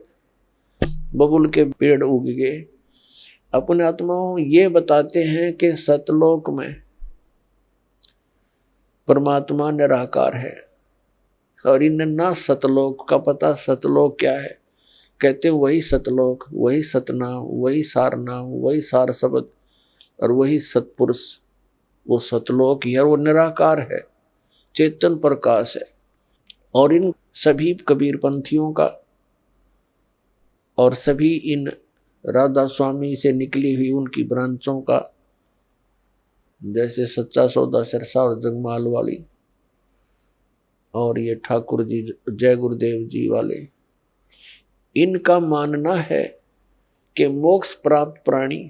बबुल के पेड़ उग गए। अपने आत्माओं ये बताते हैं कि सतलोक में परमात्मा निराकार है, और इन्हें ना सतलोक का पता। सतलोक क्या है? कहते हैं वही सतलोक, वही सतनाम, वही सार नाम, वही सार शब्द और वही सतपुरुष, वो सतलोक ही है, वो निराकार है, चेतन प्रकाश है। और इन सभी कबीर पंथियों का और सभी इन राधा स्वामी से निकली हुई उनकी ब्रांचों का, जैसे सच्चा सौदा सिरसा और जगमाल वाली और ये ठाकुर जी जय गुरुदेव जी वाले, इनका मानना है कि मोक्ष प्राप्त प्राणी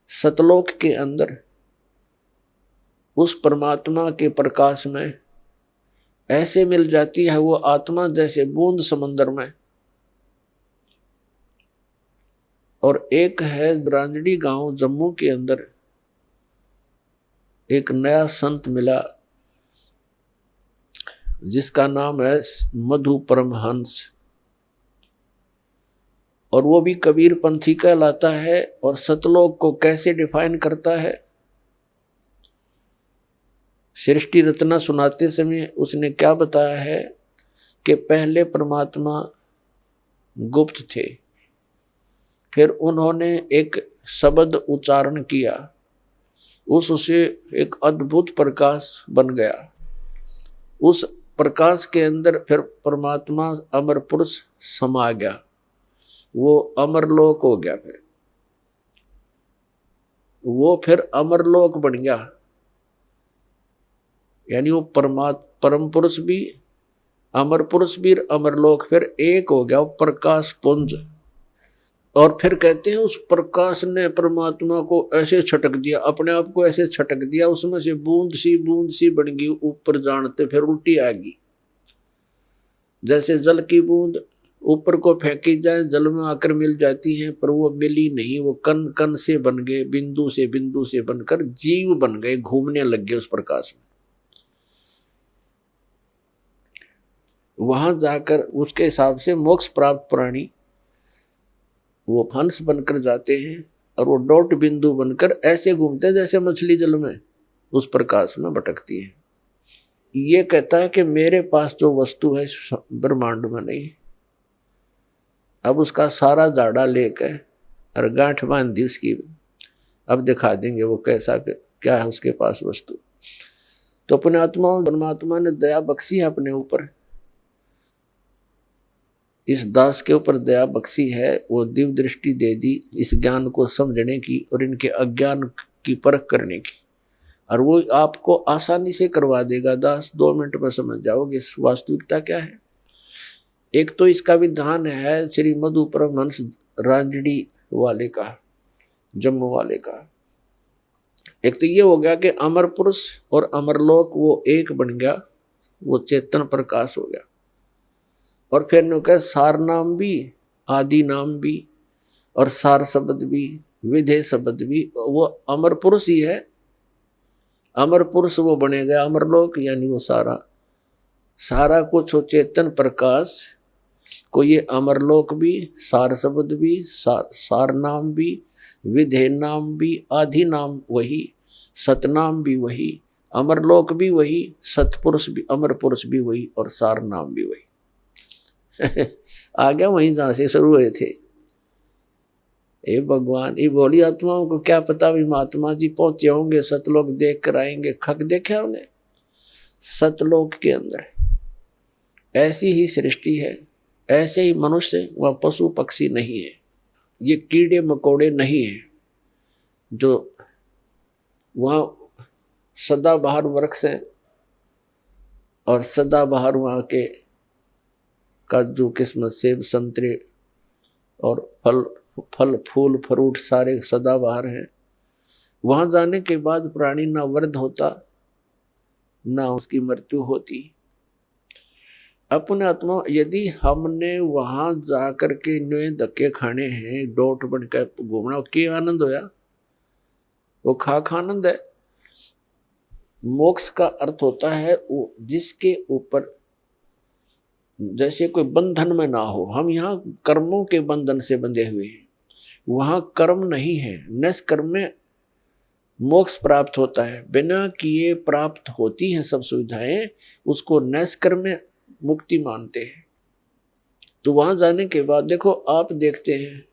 सतलोक के अंदर उस परमात्मा के प्रकाश में ऐसे मिल जाती है, वो आत्मा जैसे बूंद समंदर में। और एक है ग्रांजड़ी गांव जम्मू के अंदर, एक नया संत मिला जिसका नाम है मधु परमहंस, और वो भी कबीर पंथी कहलाता है। और सतलोक को कैसे डिफाइन करता है? सृष्टि रचना सुनाते समय उसने क्या बताया है कि पहले परमात्मा गुप्त थे, फिर उन्होंने एक शब्द उच्चारण किया, उससे एक अद्भुत प्रकाश बन गया। उस प्रकाश के अंदर फिर परमात्मा अमर पुरुष समा गया, वो अमरलोक हो गया। फिर वो फिर अमरलोक बन गया, यानी वो परम पुरुष भी, अमर पुरुष भी, अमरलोक फिर एक हो गया, वो प्रकाश पुंज। और फिर कहते हैं उस प्रकाश ने परमात्मा को ऐसे छटक दिया, अपने आप को ऐसे छटक दिया, उसमें से बूंद सी बन गई, ऊपर जानते फिर उल्टी आ गई। जैसे जल की बूंद ऊपर को फेंकी जाए, जल में आकर मिल जाती है, पर वो मिली नहीं, वो कण कण से बन गए, बिंदु से बनकर जीव बन गए, घूमने लग गए उस प्रकाश में। वहां जाकर उसके हिसाब से मोक्ष प्राप्त प्राणी वो हंस बनकर जाते हैं, और वो डॉट बिंदु बनकर ऐसे घूमते हैं जैसे मछली जल में उस प्रकाश में भटकती है। ये कहता है कि मेरे पास जो वस्तु है ब्रह्मांड में नहीं। अब उसका सारा जाड़ा लेकर और गांठ बांध दी उसकी, अब दिखा देंगे वो कैसा क्या है उसके पास वस्तु। तो अपने आत्मा परमात्मा ने दया बख्शी है अपने ऊपर, इस दास के ऊपर दया बख्शी है, वो दिव्य दृष्टि दे दी इस ज्ञान को समझने की और इनके अज्ञान की परख करने की, और वो आपको आसानी से करवा देगा। दास 2 मिनट में समझ जाओगे वास्तविकता क्या है। एक तो इसका विधान है श्री मधु परमहंस रांजड़ी वाले का, जम्मू वाले का। एक तो ये हो गया कि अमर पुरुष और अमरलोक वो एक बन गया, वो चेतन प्रकाश हो गया। और फिर ने कहा सार नाम भी, आदि नाम भी, और सार शब्द भी, विधेय शब्द भी, वो अमर पुरुष ही है। अमर पुरुष वो बनेगा अमरलोक, यानी वो सारा कुछ हो चेतन प्रकाश को, ये अमरलोक भी, सार शब्द भी, सार नाम भी, विधेय नाम भी, आदि नाम वही, सतनाम भी वही, अमरलोक भी वही, सतपुरुष भी, अमर पुरुष भी वही, और सार नाम भी वही। आ गया वहीं जहां से शुरू हुए थे। ए भगवान, ये भोली आत्माओं को क्या पता भी महात्मा जी पहुंचे होंगे, सतलोक देख कर आएंगे। खक देखा उन्हें, सतलोक के अंदर ऐसी ही सृष्टि है, ऐसे ही मनुष्य, वह पशु पक्षी नहीं है, ये कीड़े मकोड़े नहीं है, जो वहाँ सदाबहार वृक्ष हैं और सदाबहार वहाँ के काजू किस्मत सेब संतरे और फल फूल फ्रूट सारे सदाबहार हैं। वहां जाने के बाद प्राणी ना वृद्ध होता ना उसकी मृत्यु होती। अपने आत्मा, यदि हमने वहां जाकर के नए धक्के खाने हैं, डोट बनकर घूमना, क्या आनंद होया? वो खाक आनंद है। मोक्ष का अर्थ होता है वो जिसके ऊपर जैसे कोई बंधन में ना हो। हम यहाँ कर्मों के बंधन से बंधे हुए हैं, वहां कर्म नहीं है। निष्कर्म में मोक्ष प्राप्त होता है, बिना किए प्राप्त होती हैं सब सुविधाएं, उसको निष्कर्म में मुक्ति मानते हैं। तो वहां जाने के बाद देखो, आप देखते हैं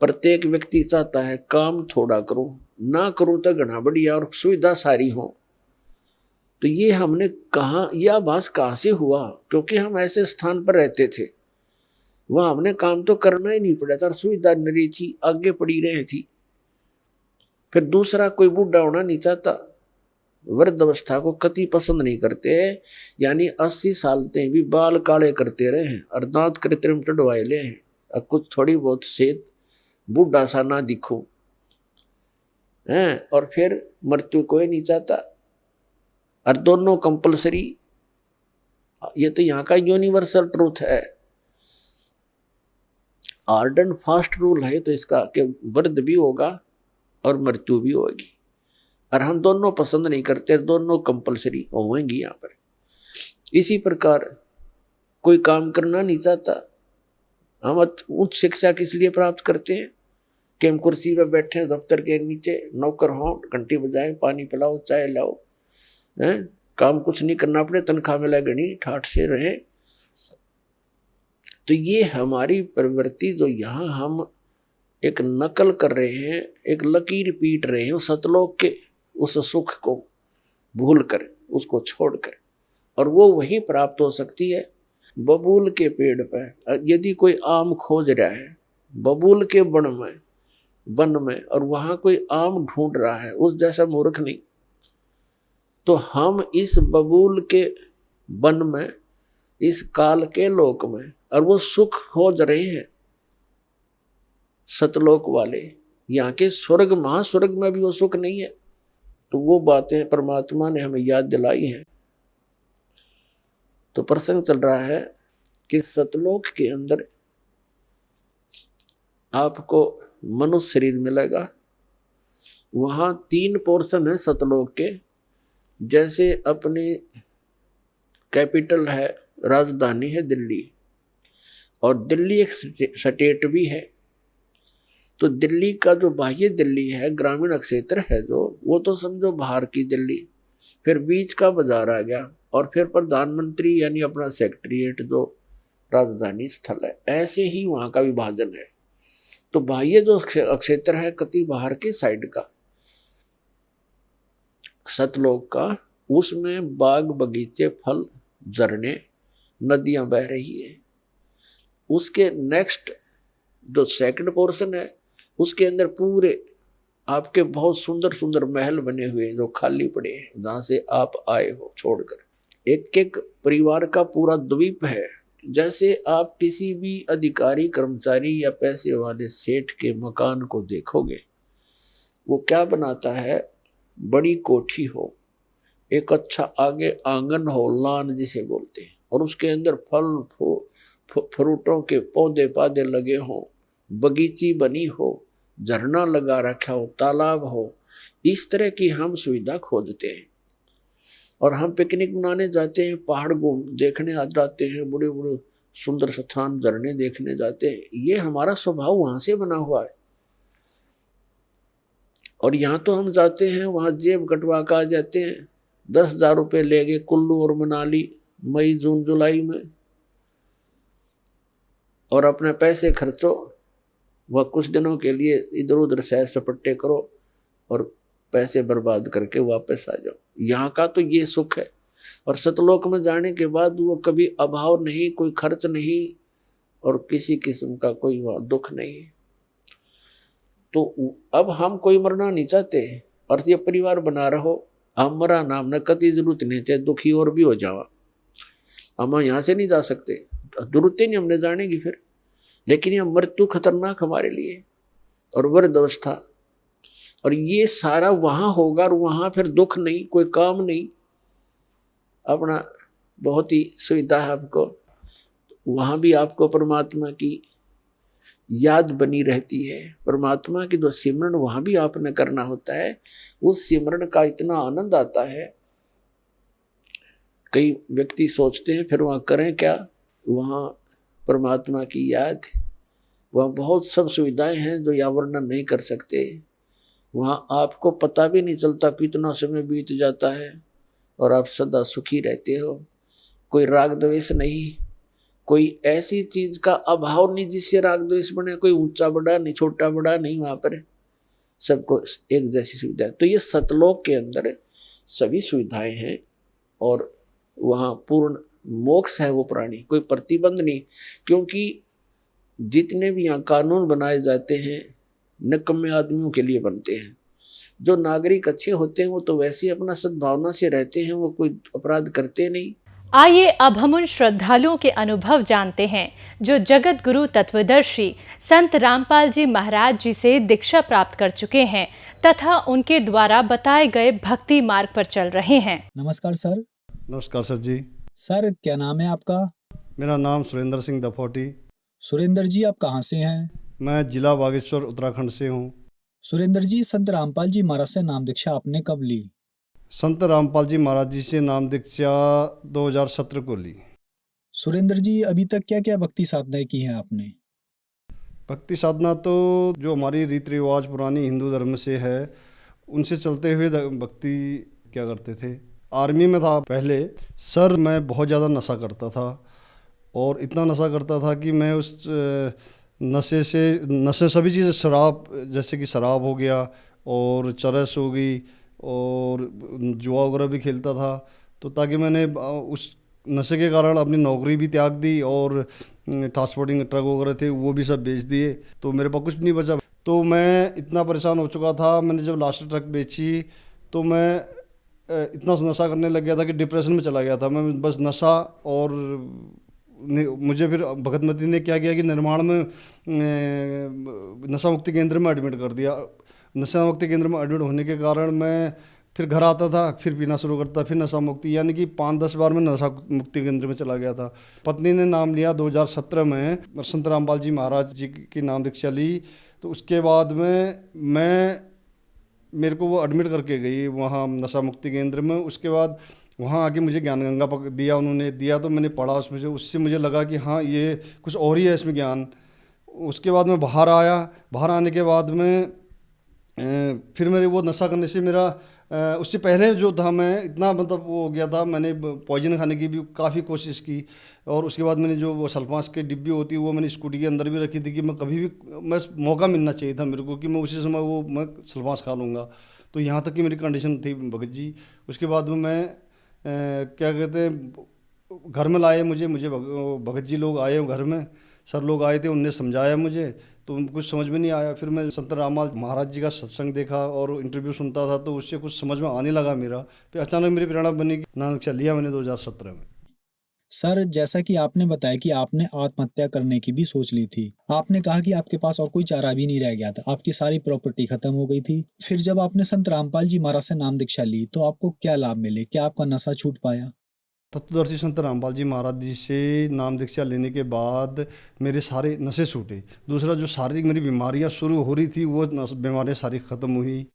प्रत्येक व्यक्ति चाहता है काम थोड़ा करूं, ना करूं तो घना बढ़िया और सुविधा सारी हो। तो ये हमने कहा, यह आभास कहाँ से हुआ? क्योंकि हम ऐसे स्थान पर रहते थे, वहां हमने काम तो करना ही नहीं पड़ा था, सुविधा नरी थी, आगे पड़ी रही थी। फिर दूसरा, कोई बूढ़ा होना नहीं चाहता, वृद्ध अवस्था को कति पसंद नहीं करते, यानी 80 साल तक भी बाल काले करते रहे हैं और दांत कृत्रिम टडवाए ले हैं, और कुछ थोड़ी बहुत सेहत बूढ़ा सा ना दिखो हैं। और फिर मृत्यु कोई नहीं चाहता, और दोनों कंपलसरी। ये तो यहाँ का यूनिवर्सल ट्रूथ है, हार्ड एंड फास्ट रूल है तो इसका कि वृद्ध भी होगा और मृत्यु भी होगी, और हम दोनों पसंद नहीं करते, दोनों कंपलसरी होंगी यहाँ पर। इसी प्रकार कोई काम करना नहीं चाहता, हम उच्च शिक्षा किस लिए प्राप्त करते हैं कि हम कुर्सी पर बैठे दफ्तर के नीचे, नौकर हों, घंटी बजाएं, पानी पिलाओ, चाय लाओ, हैं, काम कुछ नहीं करना पड़े, तनख्वाह मिले गणी ठाठ से रहे। तो ये हमारी प्रवृत्ति जो यहाँ हम एक नकल कर रहे हैं, एक लकीर पीट रहे हैं सतलोक के उस सुख को भूल कर, उसको छोड़कर, और वो वही प्राप्त हो सकती है बबूल के पेड़ पर। यदि कोई आम खोज रहा है बबूल के वन में और वहां कोई आम ढूंढ रहा है, उस जैसा मूर्ख नहीं। तो हम इस बबूल के वन में, इस काल के लोक में, और वो सुख खोज रहे हैं सतलोक वाले। यहाँ के स्वर्ग महास्वर्ग में भी वो सुख नहीं है। तो वो बातें परमात्मा ने हमें याद दिलाई हैं। तो प्रसंग चल रहा है कि सतलोक के अंदर आपको मनुष्य शरीर मिलेगा। वहां 3 पोर्शन है सतलोक के। जैसे अपनी कैपिटल है, राजधानी है दिल्ली, और दिल्ली एक स्टेट भी है। तो दिल्ली का जो बाह्य दिल्ली है, ग्रामीण क्षेत्र है जो, वो तो समझो बाहर की दिल्ली। फिर बीच का बाजार आ गया, और फिर प्रधानमंत्री यानी अपना सेक्रेटरीट जो राजधानी स्थल है। ऐसे ही वहां का विभाजन है। तो बाह्य जो क्षेत्र है कति बाहर के साइड का सतलोक का, उसमें बाग बगीचे, फल, झरने, नदियां बह रही है। उसके नेक्स्ट जो सेकंड पोर्शन है, उसके अंदर पूरे आपके बहुत सुंदर सुंदर महल बने हुए हैं जो खाली पड़े हैं, जहां से आप आए हो छोड़कर। एक एक परिवार का पूरा द्वीप है। जैसे आप किसी भी अधिकारी, कर्मचारी या पैसे वाले सेठ के मकान को देखोगे, वो क्या बनाता है, बड़ी कोठी हो, एक अच्छा आगे आंगन हो, लान जिसे बोलते हैं, और उसके अंदर फल फ्रूटों के पौधे पादे लगे हों, बगीची बनी हो, झरना लगा रखा हो, तालाब हो। इस तरह की हम सुविधा खोजते हैं। और हम पिकनिक मनाने जाते हैं, पहाड़ देखने आ जाते हैं, बड़े बड़े सुंदर स्थान, झरने देखने जाते हैं। ये हमारा स्वभाव वहां से बना हुआ है। और यहाँ तो हम जाते हैं, वहां जेब कटवा कर आ जाते हैं, 10,000 रुपये ले गए कुल्लू और मनाली मई जून जुलाई में, और अपने पैसे खर्चो, वह कुछ दिनों के लिए इधर उधर सैर सपट्टे करो और पैसे बर्बाद करके वापस आ जाओ। यहाँ का तो ये सुख है। और सतलोक में जाने के बाद वो कभी अभाव नहीं, कोई खर्च नहीं, और किसी किस्म का कोई वहाँ दुख नहीं। तो अब हम कोई मरना नहीं चाहते, और ये परिवार बना रहो, हम मरा नाम न कति जरूरत नहीं, चाहे दुखी और भी हो जावा, हम यहाँ से नहीं जा सकते, जरूरत ही नहीं हमने जाने की फिर। लेकिन यह मृत्यु खतरनाक हमारे लिए, और वृद्ध अवस्था, और ये सारा वहां होगा, और वहां फिर दुख नहीं, कोई काम नहीं, अपना बहुत ही सुविधा है आपको। वहां भी आपको परमात्मा की याद बनी रहती है। परमात्मा की जो सिमरन वहां भी आपने करना होता है, उस सिमरन का इतना आनंद आता है कई व्यक्ति सोचते हैं फिर वहाँ करें क्या, वहाँ परमात्मा की याद, वहाँ बहुत सब सुविधाएं हैं जो यहाँ वर्णन नहीं कर सकते। वहाँ आपको पता भी नहीं चलता कितना समय बीत जाता है और आप सदा सुखी रहते हो। कोई राग द्वेष नहीं, कोई ऐसी चीज का अभाव नहीं जिससे राग द्वेष बने। कोई ऊंचा बड़ा नहीं, छोटा बड़ा नहीं, वहाँ पर सबको एक जैसी सुविधा है। तो ये सतलोक के अंदर सभी सुविधाएं हैं और वहाँ पूर्ण मोक्ष है वो प्राणी, कोई प्रतिबंध नहीं। क्योंकि जितने भी यहाँ कानून बनाए जाते हैं निकम्मे आदमियों के लिए बनते हैं। जो नागरिक अच्छे होते हैं वो तो वैसे ही अपना सद्भावना से रहते हैं, वो कोई अपराध करते नहीं। आइए अब हम उन श्रद्धालुओं के अनुभव जानते हैं जो जगत गुरु तत्वदर्शी संत रामपाल जी महाराज जी से दीक्षा प्राप्त कर चुके हैं तथा उनके द्वारा बताए गए भक्ति मार्ग पर चल रहे हैं। नमस्कार सर। नमस्कार सर जी। सर क्या नाम है आपका? मेरा नाम सुरेंद्र सिंह दफोटी। सुरेंद्र जी आप कहाँ से हैं? मैं जिला बागेश्वर उत्तराखंड से हूँ। सुरेंद्र जी संत रामपाल जी महाराज से नाम दीक्षा आपने कब ली? संत रामपाल जी महाराज जी से नाम दीक्षा 2017 को ली। सुरेंद्र जी अभी तक क्या क्या भक्ति साधनाएं की हैं आपने? भक्ति साधना तो जो हमारी रीति रिवाज पुरानी हिंदू धर्म से है उनसे चलते हुए भक्ति क्या करते थे। आर्मी में था पहले सर, मैं बहुत ज़्यादा नशा करता था और इतना नशा करता था कि मैं उस नशे सभी चीज़ें, शराब जैसे कि शराब हो गया और चरस हो गई और जुआ वगैरह भी खेलता था। तो ताकि मैंने उस नशे के कारण अपनी नौकरी भी त्याग दी और ट्रांसपोर्टिंग ट्रक वगैरह थे वो भी सब बेच दिए, तो मेरे पास कुछ नहीं बचा। तो मैं इतना परेशान हो चुका था, मैंने जब लास्ट ट्रक बेची तो मैं इतना नशा करने लग गया था कि डिप्रेशन में चला गया था मैं। बस नशा, और मुझे फिर भगतमती ने क्या किया कि निर्माण में नशा मुक्ति केंद्र में एडमिट कर दिया। नशा मुक्ति केंद्र में एडमिट होने के कारण मैं फिर घर आता था, फिर पीना शुरू करता, फिर नशा मुक्ति, यानी कि 5-10 बार मैं नशा मुक्ति केंद्र में चला गया था। पत्नी ने नाम लिया 2017 में, संत रामपाल जी महाराज जी की नाम दीक्षा ली। तो उसके बाद में मेरे को वो एडमिट करके गई वहाँ नशा मुक्ति केंद्र में। उसके बाद वहाँ आके मुझे ज्ञान गंगा दिया, उन्होंने दिया तो मैंने पढ़ा उसमें से, उससे मुझे लगा कि हाँ ये कुछ और ही है इसमें ज्ञान। उसके बाद मैं बाहर आया, बाहर आने के बाद में फिर मेरे वो नशा करने से मेरा उससे पहले जो था मैं इतना मतलब वो हो गया था, मैंने पॉइजन खाने की भी काफ़ी कोशिश की। और उसके बाद मैंने जो वो सल्फास की डिब्बी होती है वो मैंने स्कूटी के अंदर भी रखी थी कि मैं कभी भी, मैं मौका मिलना चाहिए था मेरे को कि मैं उसी समय वो मैं सल्फास खा लूँगा। तो यहाँ तक की मेरी कंडीशन थी भगत जी। उसके बाद में मैं क्या कहते हैं घर में लाए मुझे भगत जी लोग आए घर में, सर लोग आए थे, उनने समझाया मुझे तो कुछ समझ में नहीं आया। फिर मैं संत रामपाल महाराज जी का सत्संग देखा और इंटरव्यू सुनता था तो उससे कुछ समझ में आने लगा मेरा। फिर अचानक मेरी प्रेरणा बनी कि नाम दीक्षा लिया मैंने 2017 में। सर जैसा कि आपने बताया कि आपने आत्महत्या करने की भी सोच ली थी, आपने कहा कि आपके पास और कोई चारा भी नहीं रह गया था, आपकी सारी प्रॉपर्टी खत्म हो गई थी। फिर जब आपने संत रामपाल जी महाराज से नाम दीक्षा ली तो आपको क्या लाभ मिले? क्या आपका नशा छूट पाया? तत्वदर्शी संत रामपाल जी महाराज जी से नाम दीक्षा लेने के बाद मेरे सारे नशे छूटे। दूसरा जो शारीरिक मेरी बीमारियां शुरू हो रही थी वो बीमारियां सारी ख़त्म हुई।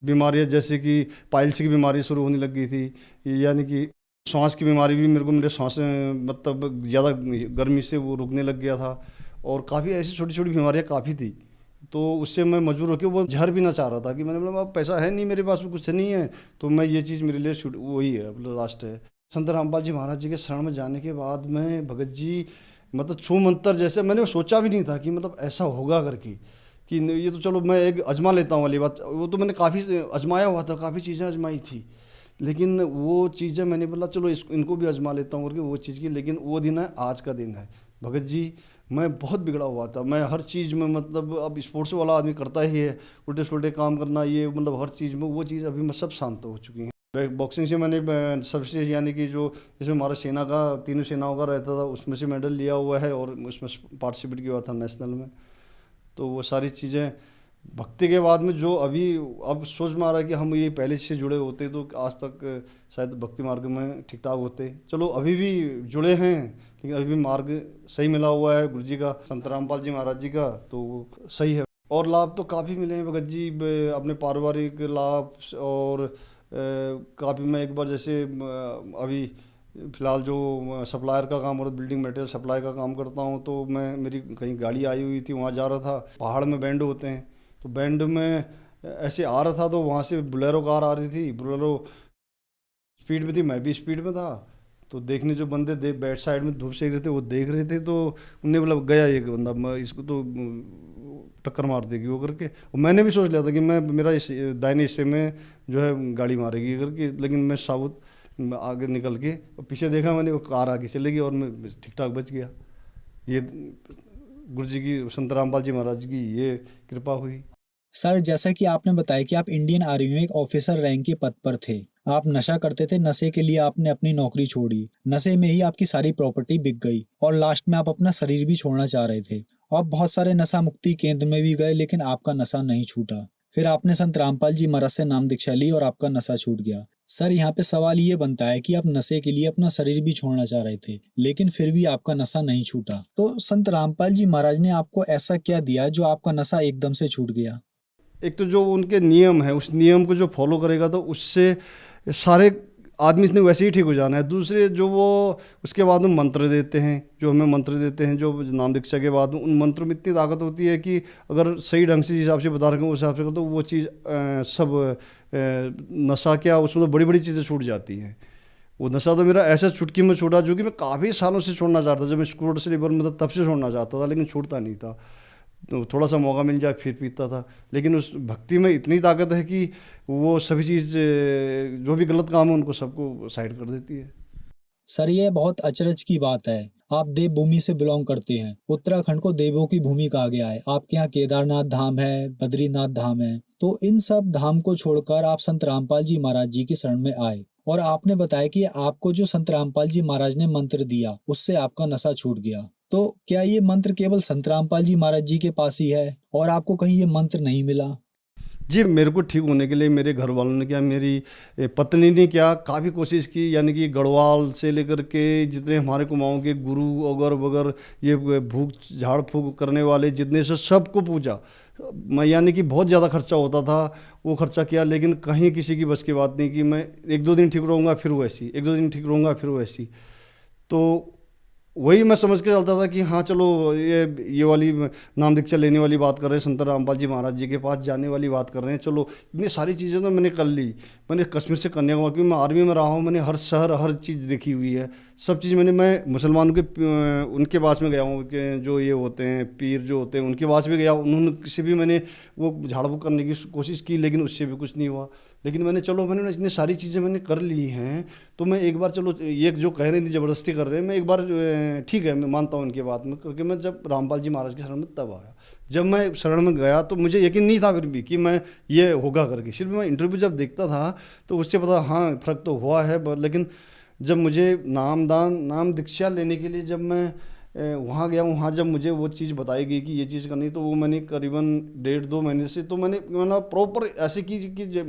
बीमारियां जैसे कि पाइल्स की बीमारी शुरू होने लग गई थी, यानी कि सांस की बीमारी भी मेरे सांस मतलब ज़्यादा गर्मी से वो रुकने लग गया था। और काफ़ी ऐसी छोटी छोटी बीमारियां काफ़ी थी। तो उससे मैं मजबूर होकर वो जहर भी ना चाह रहा था कि मैंने बोला अब पैसा है नहीं मेरे पास, कुछ नहीं है, तो मैं ये चीज़ मेरे लिए वही है लास्ट है। संत रामपाल जी महाराज जी के शरण में जाने के बाद मैं भगत जी मतलब छू मंतर जैसे मैंने सोचा भी नहीं था कि मतलब ऐसा होगा करके कि ये तो चलो मैं एक अजमा लेता हूँ वाली बात। वो तो मैंने काफ़ी अजमाया हुआ था, काफ़ी चीज़ें अजमाई थी, लेकिन वो चीज़ें मैंने बोला चलो इनको भी अजमा लेता हूँ करके वो चीज़ की। लेकिन वो दिन है, आज का दिन है भगत जी। मैं बहुत बिगड़ा हुआ था, मैं हर चीज़ में मतलब अब स्पोर्ट्स वाला आदमी करता ही है, उल्टे सुल्टे काम करना, ये मतलब हर चीज़ में वो चीज़ अभी मैं सब शांत हो चुकी हैं। बॉक्सिंग से मैंने सबसे यानी कि जो इसमें हमारा सेना का तीनों सेनाओं का रहता था उसमें से मेडल लिया हुआ है और उसमें पार्टिसिपेट किया हुआ था नेशनल में। तो वो सारी चीज़ें भक्ति के बाद में जो अभी अब सोच में आ रहा है कि हम ये पहले से जुड़े होते तो आज तक शायद भक्ति मार्ग में ठीक ठाक होते। चलो अभी भी जुड़े हैं लेकिन अभी भी मार्ग सही मिला हुआ है गुरु जी का, संत रामपाल जी महाराज जी का, तो सही है। और लाभ तो काफ़ी मिले हैं भगत जी, अपने पारिवारिक लाभ और काफ़ी। मैं एक बार जैसे अभी फिलहाल जो सप्लायर का काम और बिल्डिंग मटेरियल सप्लाई का काम करता हूँ, तो मैं मेरी कहीं गाड़ी आई हुई थी, वहाँ जा रहा था। पहाड़ में बैंड होते हैं, तो बैंड में ऐसे आ रहा था, तो वहाँ से बोलेरो कार आ रही थी। बोलेरो स्पीड में थी, मैं भी स्पीड में था। तो देखने जो बंदे बैक साइड में धूप सेक रहे थे, वो देख रहे थे, तो उन्हें बोला गया एक बंदा, मैं इसको तो टक्कर मार देगी वो करके। और मैंने भी सोच लिया था कि मैं मेरा इस दाहिने हिस्से में जो है गाड़ी मारेगी करके, लेकिन मैं साबुत आगे निकल के और पीछे देखा मैंने, वो कार आगे चलेगी और मैं ठीक ठाक बच गया। ये गुरु जी की, संत रामपाल जी महाराज की ये कृपा हुई। सर, जैसा कि आपने बताया कि आप इंडियन आर्मी में एक ऑफिसर रैंक के पद पर थे, आप नशा करते थे, नशे के लिए आपने अपनी नौकरी छोड़ी, नशे में ही आपकी सारी प्रॉपर्टी बिक गई और लास्ट में आप अपना शरीर भी छोड़ना चाह रहे थे। आप बहुत सारे नशा मुक्ति केंद्र में भी गए, लेकिन आपका नशा नहीं छूटा। फिर आपने संत रामपाल जी महाराज से नाम दीक्षा ली और आपका नशा छूट गया। सर, यहाँ पे सवाल ये बनता है कि आप नशे के लिए अपना शरीर भी छोड़ना चाह रहे थे, लेकिन फिर भी आपका नशा नहीं छूटा। तो संत रामपाल जी महाराज ने आपको ऐसा क्या दिया जो आपका नशा एकदम से छूट गया? एक तो जो उनके नियम है, उस नियम को जो फॉलो करेगा तो उससे सारे आदमी इसने वैसे ही ठीक हो जाना है। दूसरे जो वो उसके बाद में मंत्र देते हैं, जो हमें मंत्र देते हैं, जो नाम दीक्षा के बाद में, उन मंत्रों में इतनी ताकत होती है कि अगर सही ढंग से जिस हिसाब से बता रहे हैं उस हिसाब से करो तो वो चीज़ सब नशा क्या, उसमें तो बड़ी बड़ी चीज़ें छूट जाती हैं। वो नशा तो मेरा ऐसा चुटकी में छूटा जो कि मैं काफ़ी सालों से छोड़ना चाहता था। जब मैं स्कूल से लेबर में था तब से छोड़ना चाहता था, लेकिन छूटता नहीं था। तो थोड़ा सा मौका मिल जाए फिर पीता था। लेकिन उस भक्ति में इतनी ताकत है कि वो सभी चीज़ जो भी गलत काम है उनको सबको साइड कर देती है। सर, ये बहुत अचरज की बात है। आप देव भूमि से बिलोंग करते हैं। उत्तराखंड को देवों की भूमि कहा गया है। आपके यहाँ केदारनाथ धाम है, बद्रीनाथ धाम है, तो इन सब धाम को छोड़कर आप संत रामपाल जी महाराज जी की शरण में आए और आपने बताया कि आपको जो संत रामपाल जी महाराज ने मंत्र दिया उससे आपका नशा छूट गया। तो क्या ये मंत्र केवल संत रामपाल जी महाराज जी के पास ही है और आपको कहीं ये मंत्र नहीं मिला? जी, मेरे को ठीक होने के लिए मेरे घर वालों ने क्या, मेरी पत्नी ने क्या, काफ़ी कोशिश की। यानी कि गढ़वाल से लेकर के जितने हमारे कुमाऊँ के गुरु अगर वगैरह ये भूख झाड़ फूक करने वाले जितने से सबको पूजा मैं, यानी कि बहुत ज़्यादा खर्चा होता था, वो खर्चा किया, लेकिन कहीं किसी की बस की बात नहीं कि मैं एक दो दिन ठीक रहूँगा फिर वैसी, एक दो दिन ठीक रहूँगा फिर वैसी। तो वही मैं समझ के चलता था कि हाँ चलो ये वाली नाम दीक्षा लेने वाली बात कर रहे हैं, संत रामपाल जी महाराज जी के पास जाने वाली बात कर रहे हैं। चलो इतनी सारी चीज़ें तो मैंने कर ली। मैंने कश्मीर से कन्याकुमारी, क्योंकि मैं आर्मी में रहा हूँ, मैंने हर शहर हर चीज़ देखी हुई है। सब चीज़ मैं मुसलमानों के उनके पास में गया हूँ कि जो ये होते हैं पीर जो होते हैं उनके पास भी गया। उन्होंने से भी मैंने वो झाड़ फूक करने की कोशिश की, लेकिन उससे भी कुछ नहीं हुआ। लेकिन मैंने इतनी सारी चीज़ें मैंने कर ली हैं, तो मैं एक बार चलो ये जो कह रहे थे ज़बरदस्ती कर रहे हैं, मैं एक बार ठीक है मैं मानता हूँ उनकी बात में, क्योंकि मैं जब रामपाल जी महाराज के शरण में तब आया। जब मैं शरण में गया तो मुझे यकीन नहीं था फिर भी कि मैं ये होगा करके। सिर्फ मैं इंटरव्यू जब देखता था तो उससे पता हाँ फ़र्क तो हुआ है। लेकिन जब मुझे नाम दीक्षा लेने के लिए जब मैं वहाँ गया, वहाँ जब मुझे वो चीज़ बताई गई कि ये चीज़ करनी, तो वो मैंने करीबन 1.5-2 महीने से तो मैंने प्रॉपर ऐसे की कि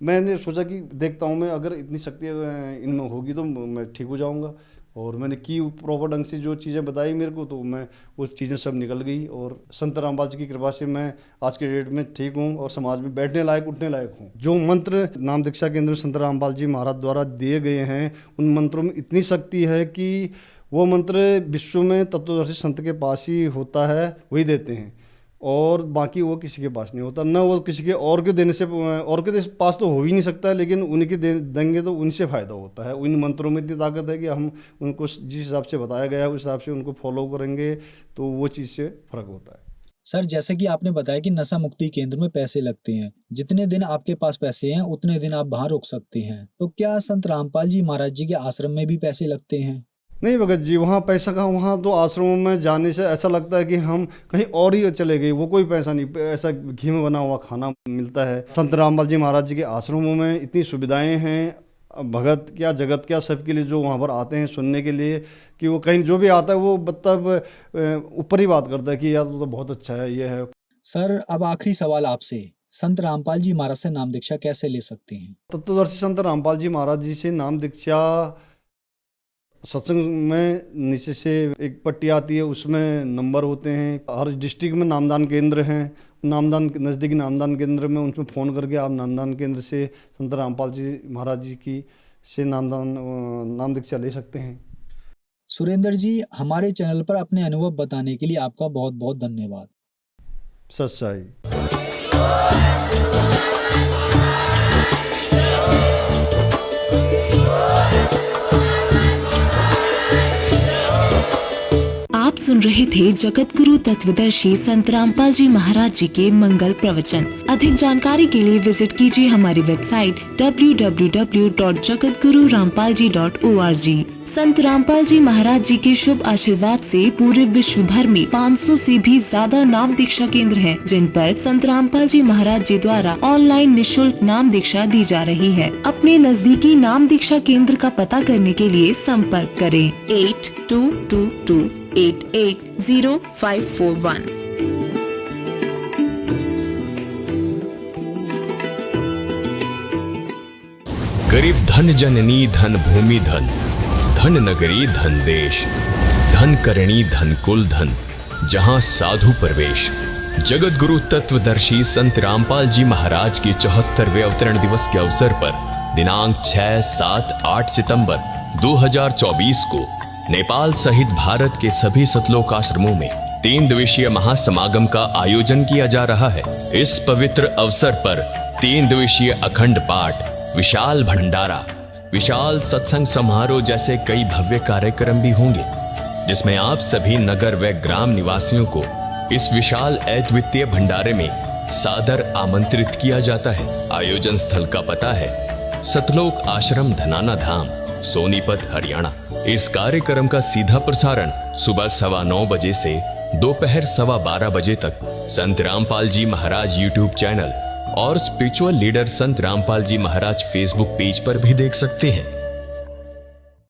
मैंने सोचा कि देखता हूँ मैं अगर इतनी शक्ति इनमें होगी तो मैं ठीक हो जाऊँगा। और मैंने की प्रॉपर ढंग से जो चीज़ें बताई मेरे को, तो मैं वो चीज़ें सब निकल गई। और संत रामपाल जी की कृपा से मैं आज के डेट में ठीक हूँ और समाज में बैठने लायक उठने लायक हूँ। जो मंत्र नाम दीक्षा के अंदर संत रामपाल जी महाराज द्वारा दिए गए हैं, उन मंत्रों में इतनी शक्ति है कि वो मंत्र विश्व में तत्वदर्शी संत के पास ही होता है, वही देते हैं, और बाकी वो किसी के पास नहीं होता। न वो किसी के और के देने से, और के पास तो हो ही नहीं सकता, लेकिन उनके देंगे तो उनसे फ़ायदा होता है। उन मंत्रों में इतनी ताकत है कि हम उनको जिस हिसाब से बताया गया है उस हिसाब से उनको फॉलो करेंगे तो वो चीज़ से फ़र्क होता है। सर, जैसे कि आपने बताया कि नशा मुक्ति केंद्र में पैसे लगते हैं, जितने दिन आपके पास पैसे हैं उतने दिन आप वहाँ रुक सकते हैं। तो क्या संत रामपाल जी महाराज जी के आश्रम में भी पैसे लगते हैं? नहीं भगत जी, वहाँ पैसा कहाँ, वहाँ तो आश्रमों में जाने से ऐसा लगता है कि हम कहीं और ही चले गए। वो कोई पैसा नहीं, ऐसा घी में बना हुआ खाना मिलता है। संत रामपाल जी महाराज जी के आश्रमों में इतनी सुविधाएं हैं, भगत क्या जगत क्या सबके लिए जो वहाँ पर आते हैं सुनने के लिए, कि वो कहीं जो भी आता है वो मतलब ऊपर ही बात करता है कि यार तो बहुत अच्छा है ये है। सर, अब आखिरी सवाल आपसे, संत रामपाल जी महाराज से नाम दीक्षा कैसे ले सकते हैं? तत्वदर्शी संत रामपाल जी महाराज जी से नाम दीक्षा सत्संग में नीचे से एक पट्टी आती है, उसमें नंबर होते हैं। हर डिस्ट्रिक्ट में नामदान केंद्र हैं, नामदान नज़दीकी नामदान केंद्र में उनमें फ़ोन करके आप नामदान केंद्र से संत रामपाल जी महाराज जी की से नाम दीक्षा ले सकते हैं। सुरेंद्र जी, हमारे चैनल पर अपने अनुभव बताने के लिए आपका बहुत बहुत धन्यवाद। सच्चाई। आप सुन रहे थे जगत गुरु तत्वदर्शी संत रामपाल जी महाराज जी के मंगल प्रवचन। अधिक जानकारी के लिए विजिट कीजिए हमारी वेबसाइट www.jagatgururampalji.org। संत रामपाल जी महाराज जी के शुभ आशीर्वाद से पूरे विश्व भर में 500 से भी ज्यादा नाम दीक्षा केंद्र हैं, जिन पर संत रामपाल जी महाराज जी द्वारा ऑनलाइन निशुल्क नाम दीक्षा दी जा रही है। अपने नजदीकी नाम दीक्षा केंद्र का पता करने के लिए संपर्क करें 8222880541। गरीब धन जननी धन भूमि धन, धन नगरी धन देश, धन करणी धन कुल धन, जहां साधु प्रवेश। जगत गुरु तत्वदर्शी संत रामपाल जी महाराज के 74वें अवतरण दिवस के अवसर पर दिनांक 6, 7, 8 सितंबर 2024 को नेपाल सहित भारत के सभी सतलोक आश्रमों में 3 दिवसीय महासमागम का आयोजन किया जा रहा है। इस पवित्र अवसर पर 3 दिवसीय अखंड पाठ, विशाल भंडारा, विशाल सत्संग समारोह जैसे कई भव्य कार्यक्रम भी होंगे, जिसमें आप सभी नगर व ग्राम निवासियों को इस विशाल अद्वितीय भंडारे में सादर आमंत्रित किया जाता है। आयोजन स्थल का पता है सतलोक आश्रम धनाना धाम, सोनीपत, हरियाणा। इस कार्यक्रम का सीधा प्रसारण सुबह 9:15 बजे से दोपहर 12:15 बजे तक संत रामपाल जी महाराज यूट्यूब चैनल और स्पिरिचुअल लीडर संत रामपाल जी महाराज फेसबुक पेज पर भी देख सकते हैं।